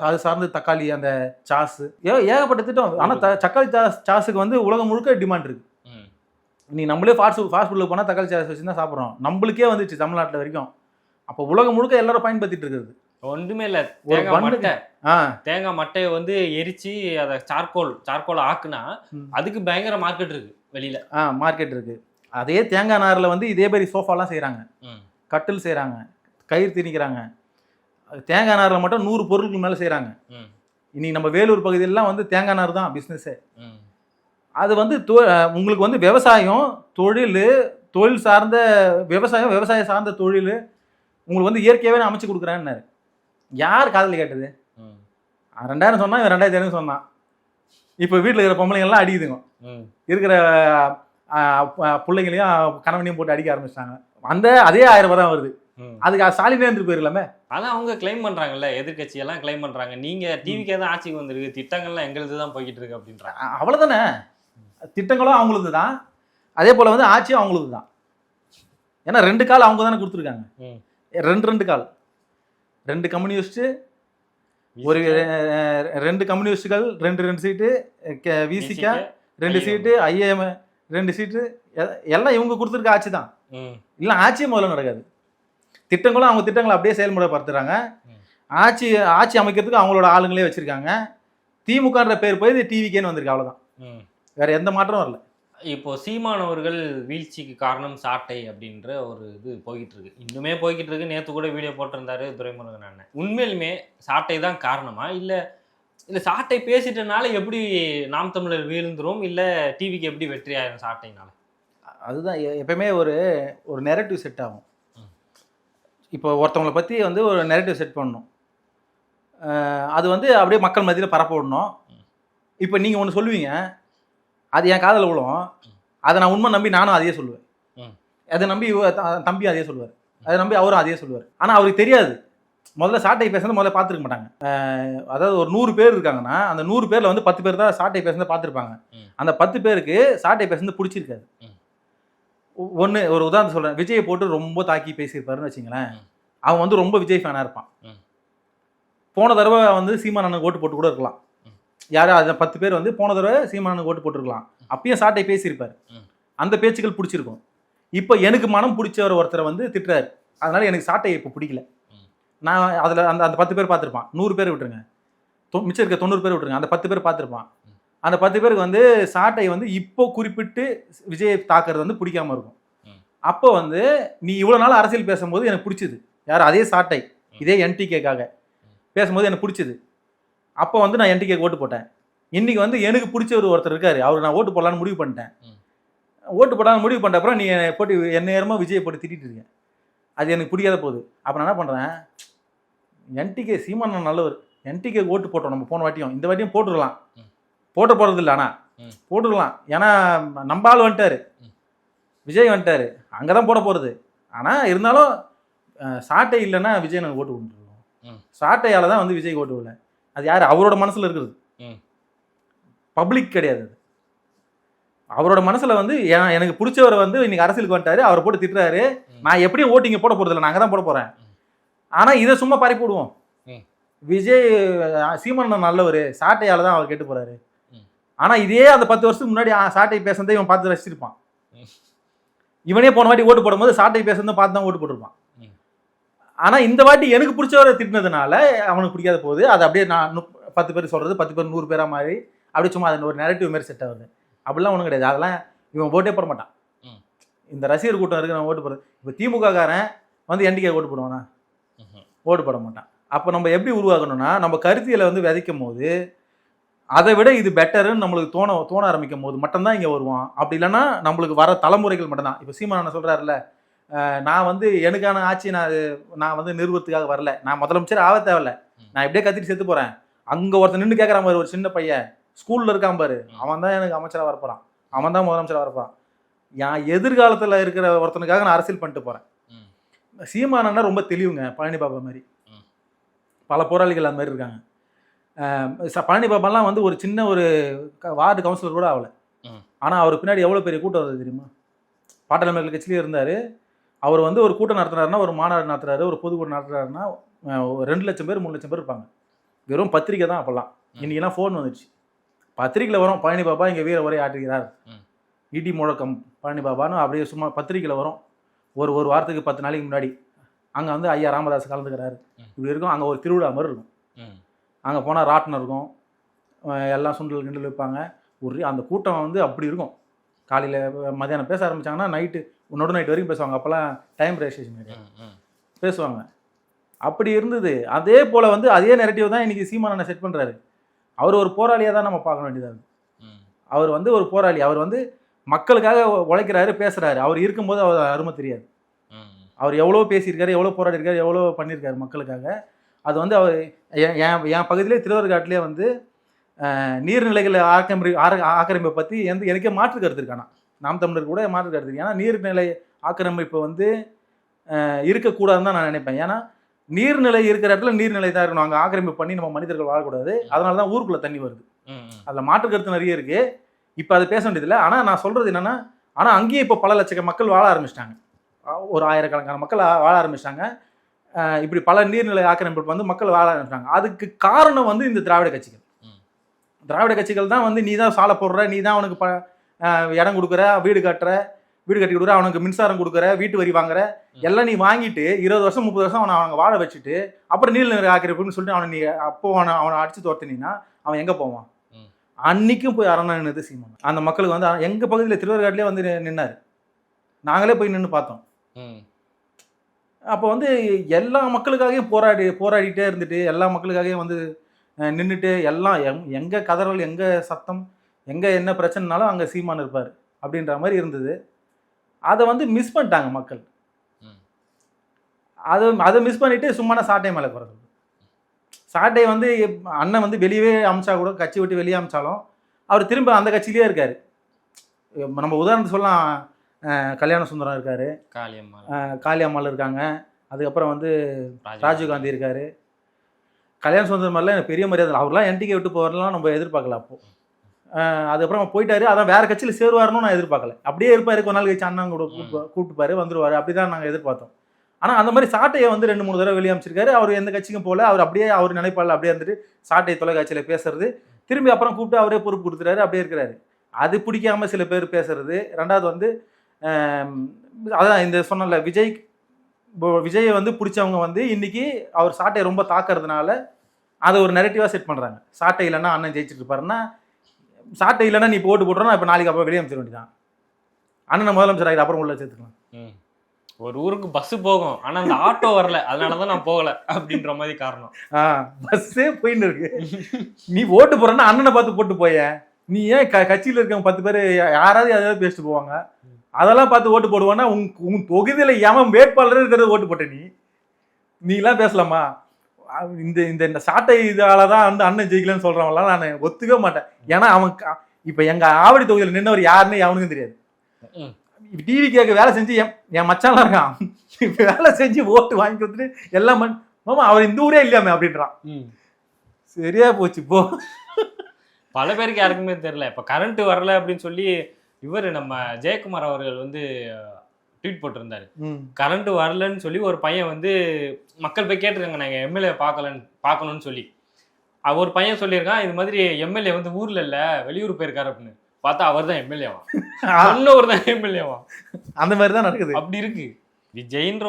அது சார்ந்து தக்காளி அந்த சாஸு, ஏகப்பட்ட திட்டம். ஆனால் தக்காளி சாஸுக்கு வந்து உலகம் முழுக்க டிமாண்ட் இருக்குது. நீ நம்மளே ஃபாஸ்ட் ஃபுட்டில் போனால் தக்காளி சாஸ் வச்சு தான் சாப்பிட்றோம், நம்மளுக்கே வந்துச்சு தமிழ்நாட்டில் வரைக்கும். அப்போ உலகம் முழுக்க எல்லாரும் பயன்படுத்திட்டு இருக்குது. ஒன்றுமே இல்லை, தேங்காய் மட்டையை வந்து எரிச்சு அதை சார்கோல் ஆக்குனா அதுக்கு பயங்கர மார்க்கெட் இருக்கு வெளியில. மார்க்கெட் இருக்கு. அதே தேங்காய் நாரில் வந்து இதே மாதிரி சோஃபாலாம் செய்கிறாங்க, கட்டில் செய்கிறாங்க, கயிறு திணிக்கிறாங்க. தேங்காய் நாரில் மட்டும் 100 பொருளுக்கு மேலே செய்கிறாங்க. இன்னைக்கு நம்ம வேலூர் பகுதியிலலாம் வந்து தேங்காய் நார் தான் பிஸ்னஸே. அது வந்து உங்களுக்கு வந்து விவசாயம் தொழில் சார்ந்த விவசாயம் சார்ந்த தொழில் உங்களுக்கு வந்து இயற்கையாகவே நான் அமைச்சு கொடுக்குறேன்னாரு. யார் காதல் கேட்டது? 2000 சொன்னா, 2500 சொன்னான். இப்போ வீட்டில் இருக்கிற பொம்பளைங்கள்லாம் அடிக்குதுங்க, இருக்கிற பிள்ளைங்களையும் கணவனையும் போட்டு அடிக்க ஆரம்பிச்சிட்டாங்க. அதே 1000 ரூபாய் தான் வருது. அதுக்கு ஸ்டாலினே இருந்து போயிருக்கலாமே. அதான் அவங்க கிளைம் பண்றாங்கல்ல, எதிர்கட்சி எல்லாம் கிளைம் பண்றாங்க, நீங்க டிவிக்கே தான் ஆட்சிக்கு வந்திருக்கு, திட்டங்கள்லாம் எங்களுக்கு தான் போய்கிட்டு இருக்கு அப்படின்றாங்க. அவ்வளவுதானே, திட்டங்களும் அவங்களுக்கு தான், அதே போல வந்து ஆட்சியும் அவங்களுக்கு தான். ஏன்னா 2 கால் அவங்க தானே கொடுத்துருக்காங்க. 2 கால், 2 கம்யூனிஸ்ட், ஒரு 2 கம்யூனிஸ்டுகள், 2 சீட்டு, விசிகா 2 சீட்டு, ஐஏஎம் 2 சீட்டு, எல்லாம் இவங்க கொடுத்துருக்க ஆட்சி தான். இல்லை ஆட்சியும் முதல்ல நடக்காது. திட்டங்களும் அவங்க திட்டங்களை அப்படியே செயல்முறைப்படுத்துறாங்க. ஆட்சி அமைக்கிறதுக்கு அவங்களோட ஆளுங்களே வச்சிருக்காங்க. திமுகன்ற பேர் போய் டிவிக்கேன்னு வந்திருக்கு, அவ்வளோதான். வேற எந்த மாற்றம் வரல. இப்போ சீமானவர்கள் வீழ்ச்சிக்கு காரணம் சாட்டை அப்படின்ற ஒரு இது போய்கிட்டு இருக்கு, இன்னுமே போய்கிட்டு இருக்கு. நேற்று கூட வீடியோ போட்டிருந்தாரு துரைமுருகன் அண்ணன். உண்மையிலுமே சாட்டை தான் காரணமா, இல்லை இல்லை சாட்டை பேசிட்டனால எப்படி நாம் தமிழர் வீழ்ந்துரும், இல்லை டிவிக்கு எப்படி வெற்றி ஆயிரும் சாட்டைனால? அதுதான் எப்பயுமே ஒரு ஒரு நெரட்டிவ் செட் ஆகும். இப்போ ஒருத்தவங்களை பற்றி வந்து ஒரு நெரட்டிவ் செட் பண்ணணும், அது வந்து அப்படியே மக்கள் மத்தியில் பரப்ப விடணும். இப்போ நீங்கள் ஒன்று சொல்லுவீங்க, அது என் காதில் விழும், அதை நான் உண்மை நம்பி நானும் அதையே சொல்லுவேன். அதை நம்பி தம்பி அதையே சொல்லுவார், அதை நம்பி அவரும் அதையே சொல்லுவார். ஆனால் அவருக்கு தெரியாது, முதல்ல சாட்டை பேசுறது முதல்ல பார்த்துருக்க மாட்டாங்க. அதாவது ஒரு 100 பேர் இருக்காங்கன்னா அந்த 100 பேரில் வந்து 10 பேர் தான் சாட்டை பேசுறதை பார்த்துருப்பாங்க. அந்த 10 பேருக்கு சாட்டை பேசுறது பிடிச்சிருக்காது. ஒன்று ஒரு உதாரணம் சொல்கிறேன், விஜயை போட்டு ரொம்ப தாக்கி பேசியிருப்பாருன்னு வச்சுங்களேன், அவன் வந்து ரொம்ப விஜய் ஃபேனாக இருப்பான். போன தடவை வந்து சீமானனுக்கு ஓட்டு போட்டு கூட இருக்கலாம். யாரும் அதை 10 பேர் வந்து போன தடவை சீமானனுக்கு ஓட்டு போட்டுருக்கலாம், அப்பயும் சாட்டை பேசியிருப்பார், அந்த பேச்சுக்கள் பிடிச்சிருக்கும். இப்போ எனக்கு மனம் பிடிச்சவர் ஒருத்தரை வந்து திட்டுறாரு, அதனால எனக்கு சாட்டை இப்போ பிடிக்கல. நான் அதில் அந்த அந்த 10 பேர் பார்த்துருப்பான், 100 பேர் விட்டுருங்க, மிச்சம் இருக்க 90 பேர் விட்டுருங்க, அந்த 10 பேர் பார்த்துருப்பான். அந்த 10 பேருக்கு வந்து சாட்டை வந்து இப்போ குறிப்பிட்டு விஜயை தாக்குறது வந்து பிடிக்காம இருக்கும். அப்போ வந்து நீ இவ்வளோ நாள் அரசியல் பேசும்போது எனக்கு பிடிச்சிது, யார் அதே சாட்டை இதே என்டிகேக்காக பேசும்போது எனக்கு பிடிச்சிது, அப்போ வந்து நான் என்டிகேக்கு ஓட்டு போட்டேன். இன்னைக்கு வந்து எனக்கு பிடிச்ச ஒருத்தர் இருக்காரு, அவர் நான் ஓட்டு போடலான்னு முடிவு பண்ணிட்டேன். ஓட்டு போடலான்னு முடிவு பண்ண அப்புறம் நீ போட்டு என்ன நேரமாக விஜயை போட்டு திட்டிட்டு இருக்கேன், அது எனக்கு பிடிக்காத போகுது. அப்போ நான் என்ன பண்ணுறேன், என்டிகே சீமான் நல்லவர், என்டிகே ஓட்டு போட்டோம் நம்ம போன வாட்டியும், இந்த வாட்டியும் போட்டுருக்கலாம், போட்ட போகிறது இல்லை ஆனால் போட்டுருக்கலாம், ஏன்னா நம்ம ஆள் வந்துட்டாரு, விஜய் வந்துட்டாரு, அங்கே தான் போட போகிறது. ஆனால் இருந்தாலும் சாட்டை இல்லைன்னா விஜய் நாங்கள் ஓட்டு விட்டுருவோம். சாட்டையால் தான் வந்து விஜய் ஓட்டு விடல, அது யார் அவரோட மனசில் இருக்கிறது, பப்ளிக் கிடையாது. அது அவரோட மனசில் வந்து எனக்கு பிடிச்சவரை வந்து இன்னைக்கு அரசியலுக்கு வந்துட்டாரு, அவரை போட்டு திட்டுறாரு, நான் எப்படியும் ஓட்டு இங்கே போட போகிறது இல்லை, நாங்கள் தான் போட போகிறேன். ஆனால் இதை சும்மா பறிப்பு விடுவோம், விஜய் சீமான் நல்லவர், சாட்டையால் தான் அவர் கேட்டு போகிறாரு. ஆனால் இதே அந்த 10 வருஷத்துக்கு முன்னாடி சாட்டை பேசுறதை இவன் பார்த்து ரசிச்சிருப்பான். இவனே போன வாட்டி ஓட்டு போடும்போது சாட்டை பேசுறதை பார்த்து தான் ஓட்டு போட்டிருப்பான். ஆனால் இந்த வாட்டி எனக்கு பிடிச்சவரை திட்டினதுனால அவனுக்கு பிடிக்காத போகுது, அது அப்படியே நான் 10 பேர் சொல்கிறது 10 பேர் 100 பேராக மாதிரி அப்படியே சும்மா அது ஒரு நெரட்டிவ் மாரி செட் ஆகுது. அப்படிலாம் ஒன்றும் கிடையாது, அதெல்லாம் இவன் ஓட்டே போட மாட்டான். இந்த ரசிகர் கூட்டம் இருக்குது நான் ஓட்டு போடுறது. இப்போ திமுக காரன் வந்து என்டிகே ஓட்டு போடுவானா, ஓட்டு போட மாட்டான். அப்போ நம்ம எப்படி உருவாக்கணும்னா, நம்ம கருத்தியலை வந்து விதைக்கும் போது அதை விட இது பெட்டருன்னு நம்மளுக்கு தோண ஆரம்பிக்கும் போது மட்டும்தான் இங்கே வருவான். அப்படி இல்லைன்னா நம்மளுக்கு வர தலைமுறைகள் மட்டும்தான். இப்போ சீமான் சொல்கிறாருல்ல, நான் வந்து எனக்கான ஆட்சி நான் வந்து நிறுவனத்துக்காக வரல, நான் முதலமைச்சர் ஆக தேவையில்ல, நான் எப்படியே கத்திட்டு செத்து போகிறேன், அங்கே ஒருத்தர் நின்று கேட்குறான் பாரு, ஒரு சின்ன பையன் ஸ்கூலில் இருக்கான் பாரு, அவன் தான் எனக்கு அமைச்சராக வரப்போகிறான், அவன் தான் முதலமைச்சராக வரப்போகிறான். என் எதிர்காலத்தில் இருக்கிற ஒருத்தனுக்காக நான் அரசியல் பண்ணிட்டு போகிறேன். சீமானன்னா ரொம்ப தெளிவுங்க, பழனி பாபா மாதிரி பல போராளிகள் அந்த மாதிரி இருக்காங்க. பழனி பாபாலாம் வந்து ஒரு சின்ன ஒரு வார்டு கவுன்சிலர் கூட ஆகலை, ஆனால் அவர் பின்னாடி எவ்வளோ பெரிய கூட்டம் வருது தெரியுமா. பாட்டாளி கட்சியிலே இருந்தார், அவர் வந்து ஒரு கூட்டம் நடத்துறாருன்னா, ஒரு மாநாடு நடத்துறாரு, ஒரு பொதுக்கூட்டம் நடத்துறாருன்னா 2 லட்சம் பேர் 3 லட்சம் பேர் இருப்பாங்க. வெறும் பத்திரிக்கை தான் அப்போல்லாம், இன்றைக்கெல்லாம் ஃபோன் வந்துடுச்சு, பத்திரிக்கையில் வரும் பழனி பாபா இங்கே வீர உரை ஆற்றுகிறார், இடி முழக்கம் பழனி பாபான்னு அப்படியே சும்மா பத்திரிக்கையில் வரும். ஒரு வாரத்துக்கு 10 நாளைக்கு முன்னாடி அங்கே வந்து ஐயா ராமதாஸ் கலந்துக்கிறாரு, இப்படி இருக்கும். அங்கே ஒரு திருவிழா மாதிரி இருக்கும், அங்கே போனால் ராட்டினம் இருக்கும், எல்லாம் சுண்டல் கிண்டல் வைப்பாங்க, அந்த கூட்டம் வந்து அப்படி இருக்கும். காலையில் மதியானம் பேச ஆரம்பித்தாங்கன்னா நைட்டு நைட் வரைக்கும் பேசுவாங்க. அப்போல்லாம் டைம் ரெஜிஸ்ட்ரேஷன் பேசுவாங்க. அப்படி இருந்தது. அதே போல் வந்து அதே நெரட்டிவ் தான் இன்றைக்கி சீமானனை செட் பண்ணுறாரு. அவர் ஒரு போராளியாக தான் நம்ம பார்க்க வேண்டியதாக இருக்குது. அவர் வந்து ஒரு போராளி, அவர் வந்து மக்களுக்காக உழைக்கிறாரு, பேசுகிறாரு. அவர் இருக்கும்போது அவர் அருமை தெரியாது. அவர் எவ்வளோ பேசியிருக்காரு, எவ்வளோ போராடி இருக்காரு, எவ்வளோ பண்ணியிருக்காரு மக்களுக்காக. அது வந்து அவர் என் பகுதியிலே திருவருகாட்டிலே வந்து நீர்நிலைகளை ஆக்கிரமிப்பை பற்றி எனக்கே மாற்று கருத்து இருக்கானா, நாம் தமிழர் கூட மாற்று கருத்து இருக்கு. ஏன்னா நீர்நிலை ஆக்கிரமிப்பு வந்து இருக்கக்கூடாதுன்னு தான் நான் நினைப்பேன். ஏன்னா நீர்நிலை இருக்கிற இடத்துல நீர்நிலை தான் இருக்கணும், அங்கே ஆக்கிரமிப்பு பண்ணி நம்ம மனிதர்கள் வாழக்கூடாது. அதனால தான் ஊருக்குள்ளே தண்ணி வருது. அதில் மாற்று கருத்து நிறைய இருக்குது, இப்போ அதை பேச வேண்டியதில்லை. ஆனால் நான் சொல்கிறது என்னென்னா, ஆனால் அங்கேயும் இப்போ பல லட்சம் மக்கள் வாழ ஆரம்பிச்சிட்டாங்க, ஒரு ஆயிரக்கணக்கான மக்கள் வாழ ஆரம்பிச்சிட்டாங்க. இப்படி பல நீர்நிலை ஆக்கிரமிப்பு வந்து மக்கள் வாழ ஆரம்பிச்சிட்டாங்க. அதுக்கு காரணம் வந்து இந்த திராவிட கட்சிகள் தான் வந்து நீ தான் சாலை போடுற, நீ தான் அவனுக்கு இடம் கொடுக்குற, வீடு கட்டி கொடுக்குற, அவனுக்கு மின்சாரம் கொடுக்குற, வீட்டு வரி வாங்குற, எல்லாம் நீ வாங்கிட்டு 20 வருஷம் 30 வருஷம் அவனை வாழ வச்சுட்டு அப்புறம் நீர்நிலை ஆக்கிரமிப்புன்னு சொல்லிட்டு அவனை அடிச்சு துரத்துனீங்கன்னா அவன் எங்கே போவான்? அன்னைக்கும் போய் அரணா நின்னது சீமான். அந்த மக்களுக்கு வந்து எங்கள் பகுதியில் திருவேற்காட்டிலே வந்து நின்னார். நாங்களே போய் நின்று பார்த்தோம். அப்போ வந்து எல்லா மக்களுக்காகவும் போராடிட்டே இருந்துட்டு எல்லா மக்களுக்காகவும் வந்து நின்றுட்டு எல்லாம் எங்கே கதறல், எங்கே சத்தம், எங்கே என்ன பிரச்சனைனாலும் அங்கே சீமான் இருப்பார் அப்படின்ற மாதிரி இருந்தது. அதை வந்து மிஸ் பண்ணிட்டாங்க மக்கள். அதை மிஸ் பண்ணிட்டு சும்மா சாட்டை மேலே போகிறது. சாட்டை வந்து அண்ணன் வந்து வெளியவே அமிச்சா கூட, கட்சி விட்டு வெளியே அமிச்சாலும் அவர் திரும்ப அந்த கட்சியிலே இருக்கார். நம்ம உதாரணத்துக்கு சொல்லலாம், கல்யாண சுந்தரம் இருக்கார், காளியம்மாள் இருக்காங்க, அதுக்கப்புறம் வந்து ராஜீவ்காந்தி இருக்கார். கல்யாண சுந்தரம் மாதிரிலாம் எனக்கு பெரிய மரியாதை. அவர்லாம் என்டிகே விட்டு போகிறலாம் நம்ம எதிர்பார்க்கல. அப்போது அதுக்கப்புறம் போயிட்டாரு. அதான் வேறு கட்சியில் சேருவாருன்னு நான் எதிர்பார்க்கல. அப்படியே இருப்பார், கொஞ்ச நாள் கழிச்சு அண்ணன் கூட கூப்பிட்டுப்பாரு, வந்துருவார், அப்படி தான் நாங்கள் எதிர்பார்த்தோம். ஆனால் அந்த மாதிரி சாட்டையை வந்து 2-3 தடவை வெளியே அமைச்சிருக்காரு. அவர் எந்த கட்சிக்கும் போகல. அவர் அப்படியே அவர் நினைப்பாள் அப்படியே இருந்துட்டு சாட்டை தொலைக்காட்சியில் பேசுறது, திரும்பி அப்புறம் கூப்பிட்டு அவரே பொறுப்பு கொடுத்துறாரு, அப்படியே இருக்கிறாரு. அது பிடிக்காம சில பேர் பேசுறது. ரெண்டாவது வந்து அதான் இந்த சொன்னல, விஜயை வந்து பிடிச்சவங்க வந்து இன்னைக்கு அவர் சாட்டையை ரொம்ப தாக்குறதுனால அதை ஒரு நெரட்டிவாக செட் பண்ணுறாங்க. சாட்டை இல்லைன்னா அண்ணன் ஜெயிச்சுட்டு இருப்பாருன்னா, சாட்டை இல்லைன்னா நீ போட்டு போட்டுறோன்னா இப்போ நாளைக்கு அப்புறம் வெளியே அமைச்சிட வேண்டியதான். அண்ணனை முதலமைச்சர் ஆகிட்டு அப்புறம் உள்ள சேர்த்துக்கலாம். ஒரு ஊருக்கு பஸ் போகும், ஆனா அந்த ஆட்டோ வரல, அதனாலதான் நான் போகல அப்படின்ற மாதிரி காரணம். பஸ்ஸே போயின்னு இருக்கு. நீ ஓட்டு போறன்னா அண்ணனை பார்த்து போட்டு போய. நீ ஏன் கட்சியில் இருக்கவங்க 10 பேர் யாராவது யாராவது பேசிட்டு போவாங்க, அதெல்லாம் பார்த்து ஓட்டு போடுவானா? உன் தொகுதியில எவன் வேட்பாளர் இருக்கிறத ஓட்டு போட்ட நீ எல்லாம் பேசலாமா? இந்த சாட்டை இதாலதான் வந்து அண்ணன் ஜெயிக்கலன்னு சொல்றவங்களாம் நான் ஒத்துக்கவே மாட்டேன். ஏன்னா அவன் இப்ப எங்க ஆவடி தொகுதியில் நின்னவர் யாருன்னு அவனுக்கும் தெரியாது. டிவி கேட்க வேலை செஞ்சு என் மச்சான்லாம் இருக்கான், இப்ப வேலை செஞ்சு ஓட்டு வாங்கி கொடுத்துட்டு எல்லாம் மாமா அவர் இந்த ஊரே இல்லையாமே அப்படின்றான். சரியா போச்சு. இப்போ பல பேருக்கு யாருக்குமே தெரியல. இப்ப கரண்ட் வரல அப்படின்னு சொல்லி இவர் நம்ம ஜெயக்குமார் அவர்கள் வந்து ட்வீட் போட்டிருந்தாரு. கரண்ட் வரலன்னு சொல்லி ஒரு பையன் வந்து மக்கள் போய் கேட்டிருக்காங்க, நாங்க எம்எல்ஏ பார்க்கணும்னு சொல்லி. ஒரு பையன் சொல்லியிருக்கான், இது மாதிரி எம்எல்ஏ வந்து ஊர்ல இல்ல வெளியூர் போயிருக்காரு அப்படின்னு. பார்த்தா அவர் தான் எம்எல்ஏவா, சொன்னவர் தான் எம்எல்ஏவா. அந்த மாதிரி தான் நடக்குது. அப்படி இருக்கு. விஜய்ன்ற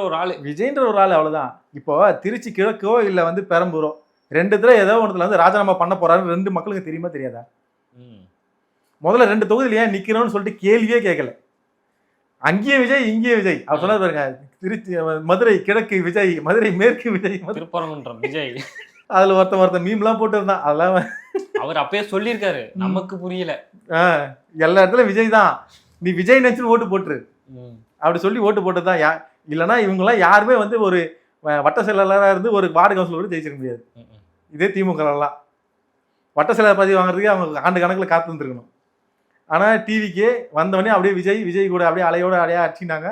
ஒரு ஆள் அவ்வளவுதான். இப்போ திருச்சி கிழக்கோ இல்ல வந்து பெரம்பூரோ, ரெண்டுத்துல ஏதோ ஒன்றுல வந்து ராஜினாமா பண்ண போறாரு. 2 மக்களுக்கு தெரியுமா தெரியாதா? முதல்ல 2 தொகுதியில ஏன் நிக்கிறோம்னு சொல்லிட்டு கேள்வியே கேட்கல. அங்கேயே விஜய் இங்கேயே விஜய். அவர் சொன்னார் பாருங்க, திருச்சி மதுரை கிழக்கு விஜய், மதுரை மேற்கு விஜய், திருப்பரங்குன்றம் விஜய். அதுல ஒருத்தன் மீம்லாம் போட்டு இருந்தான். அதெல்லாம் அவர் அப்பயே சொல்லியிருக்காரு, நமக்கு புரியல. எல்லா இடத்துல விஜய் தான், நீ விஜய் நினைச்சு ஓட்டு போட்டுரு அப்படி சொல்லி ஓட்டு போட்டதுதான். இல்லைன்னா இவங்கெல்லாம் யாருமே வந்து ஒரு வட்ட செயலாளராக இருந்து ஒரு வார்டு கவுன்சிலர் கூட ஜெயிச்சிட முடியாது. இதே திமுக எல்லாம் வட்ட செயலாளர் பதிவு வாங்குறதுக்கு அவங்க ஆண்டு கணக்கில் காத்து வந்துருக்கணும். ஆனால் டிவிக்கே வந்தவொடனே அப்படியே விஜய் கூட அப்படியே அலையோட அப்படியே அடிச்சிட்டாங்க.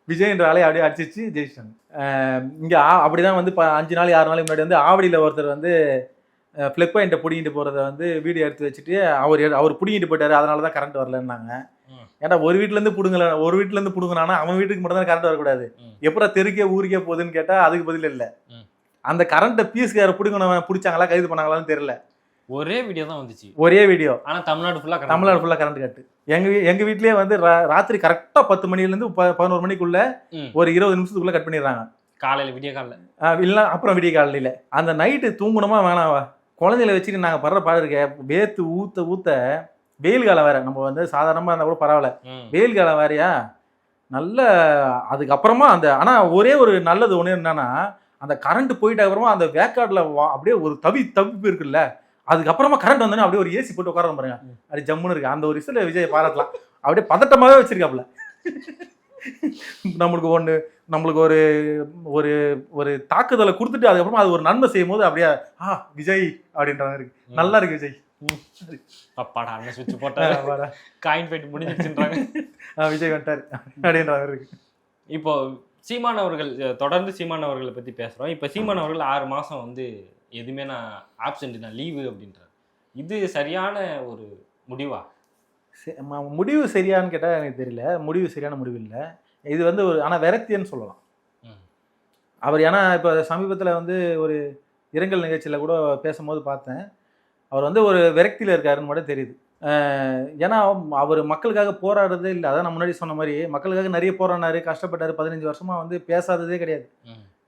விஜய்ன்ற அலையை அப்படியே அடிச்சிச்சு ஜெயிச்சிட்டாங்க. இங்கே அப்படிதான் வந்து 5 நாள் 6 நாளைக்கு முன்னாடி வந்து ஆவடியில் ஒருத்தர் வந்து ஃப்ளக் பாயிண்ட்டை பிடிங்கிட்டு போகிறத வந்து வீடியோ எடுத்து வச்சுட்டு அவர் பிடிங்கிட்டு போயிட்டாரு, அதனால தான் கரண்ட் வரலன்னாங்க. ஏன்னா ஒரு வீட்டிலேருந்து பிடுங்கினானா அவன் வீட்டுக்கு மட்டும் தான் கரண்ட் வரக்கூடாது, எப்படா தெருக்கே ஊருக்கே போகுதுன்னு கேட்டால் அதுக்கு பதில் இல்லை. அந்த கரண்ட்டை பீஸ்கார பிடிச்சாங்களா கைது பண்ணாங்களான்னு தெரியல. ஒரே வீடியோ தான் வந்துச்சு, ஒரே வீடியோ. ஆனால் தமிழ்நாடு ஃபுல்லாக கரண்ட் கட்டு. எங்கள் வீட்லேயே வந்து ராத்திரி கரெக்டாக 10 மணிலேருந்து 11 மணிக்குள்ள ஒரு 20 நிமிஷத்துக்குள்ளே கட் பண்ணிடுறாங்க. காலையில் விடிய காலையில் இல்லை, அப்புறம் விடிய காலையில். அந்த நைட்டு தூங்கணுமா வேணாவா, குழந்தைகளை வச்சுட்டு நாங்கள் படுற பாடு இருக்க, வேத்து ஊற்ற வெயில் காலம் வேற. நம்ம வந்து சாதாரணமாக இருந்தால் கூட பரவாயில்ல, வெயில் காலம் வேறையா நல்ல. அதுக்கப்புறமா ஆனால் ஒரே ஒரு நல்லது ஒன்று என்னன்னா, அந்த கரண்ட் போயிட்ட அப்புறமா அந்த வேக்காடில் அப்படியே ஒரு தவிப்பு இருக்குல்ல, அதுக்கப்புறமா கரண்ட் வந்தோன்னே அப்படியே ஒரு ஏசி போட்டு உட்கார பாருங்க, அப்படி ஜம்முன்னு இருக்கு. அந்த ஒரு விஷயத்தில் விஜய் பாராட்டலாம். அப்படியே பதட்டமாகவே வச்சிருக்காப்புல. நம்மளுக்கு ஒரு ஒரு ஒரு தாக்குதலை கொடுத்துட்டு அதுக்கப்புறமா அது ஒரு நன்மை செய்யும் போது அப்படியே விஜய் அப்படின்ற மாதிரி இருக்கு. நல்லா இருக்கு விஜய். அப்பாடா அண்ணன் சுவிட்ச் போட்டாரு, காயின் போயிட்டு முடிஞ்சிருச்சுன்றாங்க, விஜய் வந்துட்டாரு அப்படின்ற மாதிரி இருக்கு. இப்போ சீமான் அவர்கள், தொடர்ந்து சீமான் அவர்களை பற்றி பேசுகிறோம். இப்போ சீமான் அவர்கள் 6 மாதம் வந்து எதுவுமே நான் ஆப்சண்ட், நான் லீவு அப்படின்றார். இது சரியான ஒரு முடிவா? முடிவு சரியான்னு கேட்டால் எனக்கு தெரியல. முடிவு சரியான முடிவு இல்லை இது வந்து. ஆனால் விரக்தின்னு சொல்லலாம் அவர். ஏன்னா இப்போ சமீபத்தில் வந்து ஒரு இரங்கல் நிகழ்ச்சியில் கூட பேசும்போது பார்த்தேன், அவர் வந்து ஒரு விரக்தியில் இருக்காருன்னு மட்டும் தெரியுது. ஏன்னா அவர் மக்களுக்காக போராடுறதே இல்லை. அதான் நான் முன்னாடி சொன்ன மாதிரி மக்களுக்காக நிறைய போராடினாரு, கஷ்டப்பட்டார். 15 வருஷமாக வந்து பேசாததே கிடையாது.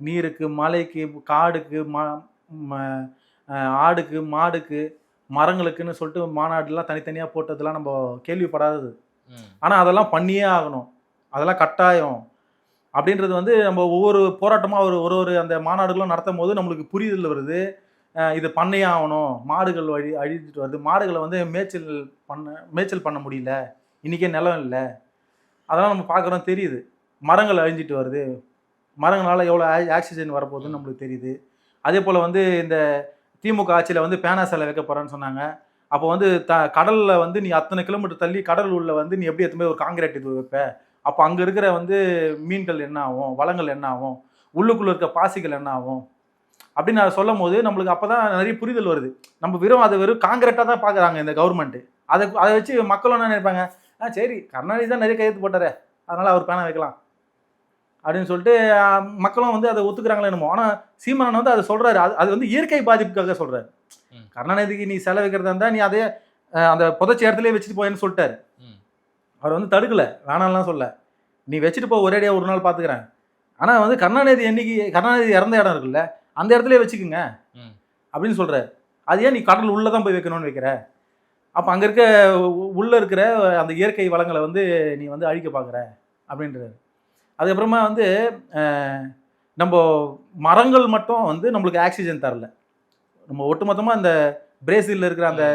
நீருக்கு, மலைக்கு, காடுக்கு, ஆடுக்கு, மாடுக்கு, மரங்களுக்குன்னு சொல்லிட்டு மாநாடுலாம் தனித்தனியாக போட்டதெல்லாம் நம்ம கேள்விப்படாதது. ம். ஆனால் அதெல்லாம் பண்ணியே ஆகணும், அதெல்லாம் கட்டாயம் அப்படின்றது வந்து நம்ம ஒவ்வொரு போராட்டமாக ஒரு ஒரு அந்த மாநாடுகளும் நடத்தும் போது நம்மளுக்கு புரிதல் வருது. இது பண்ணியே ஆகணும், மாடுகள் அழிஞ்சிட்டு வருது, மாடுகளை வந்து மேய்ச்சல் பண்ண முடியல, இன்றைக்கே நிலம் இல்லை, அதெல்லாம் நம்ம பார்க்குறோம் தெரியுது. மரங்கள் அழிஞ்சிட்டு வருது, மரங்களால் எவ்வளோ ஆக்சிஜன் வரப்போகுதுன்னு நம்மளுக்கு தெரியுது. அதே போல் வந்து இந்த திமுக ஆட்சியில் வந்து பேனா சிலை வைக்க போகிறேன்னு சொன்னாங்க. அப்போ வந்து கடலில் வந்து நீ அத்தனை கிலோமீட்டர் தள்ளி கடல் உள்ள வந்து நீ எப்படி எத்தனை ஒரு காங்கிரீட் இது வைப்ப? அப்போ அங்கே இருக்கிற வந்து மீன்கள் என்ன ஆகும், வளங்கள் என்ன ஆகும், உள்ளுக்குள்ளே இருக்க பாசிகள் என்ன ஆகும் அப்படின்னு நான் சொல்லும் போது நம்மளுக்கு அப்போ தான் நிறைய புரிதல் வருது. நம்ம வெறும் காங்கிரீட்டாக தான் பார்க்குறாங்க இந்த கவர்மெண்ட்டு. அதை வச்சு மக்களும் என்ன நினைப்பாங்க, சரி கருணாநிதி தான் நிறைய கையெழுத்து போட்டாரே, அதனால் அவர் பேனா வைக்கலாம் அப்படின்னு சொல்லிட்டு மக்களும் வந்து அதை ஒத்துக்கிறாங்களே என்னமோ. ஆனால் சீமானன் வந்து அதை சொல்கிறாரு, அது வந்து இயற்கை பாதிப்புக்காக சொல்கிறாரு. கருணாநிதிக்கு நீ செலவு வைக்கிறதா இருந்தால் நீ அதே அந்த புதைச்ச இடத்துலேயே வச்சுட்டு போயேன்னு சொல்லிட்டாரு. அவர் வந்து தடுக்கலை, வேணாம்லாம் சொல்ல, நீ வச்சுட்டு போ, ஒரேடியாக ஒரு நாள் பார்த்துக்கிறேன். ஆனால் வந்து கருணாநிதி இறந்த இடம் இருக்குல்ல, அந்த இடத்துலயே வச்சுக்குங்க அப்படின்னு சொல்கிறார். அது ஏன் நீ கடல் உள்ளே தான் போய் வைக்கணும்னு வைக்கிற? அப்போ அங்கே உள்ளே இருக்கிற அந்த இயற்கை வளங்களை வந்து நீ வந்து அழிக்க பார்க்குற அப்படின்றாரு. அதுக்கப்புறமா வந்து நம்ம மரங்கள் மட்டும் வந்து நம்மளுக்கு ஆக்சிஜன் தரல. நம்ம ஒட்டுமொத்தமாக இந்த பிரேசிலில் இருக்கிற அந்த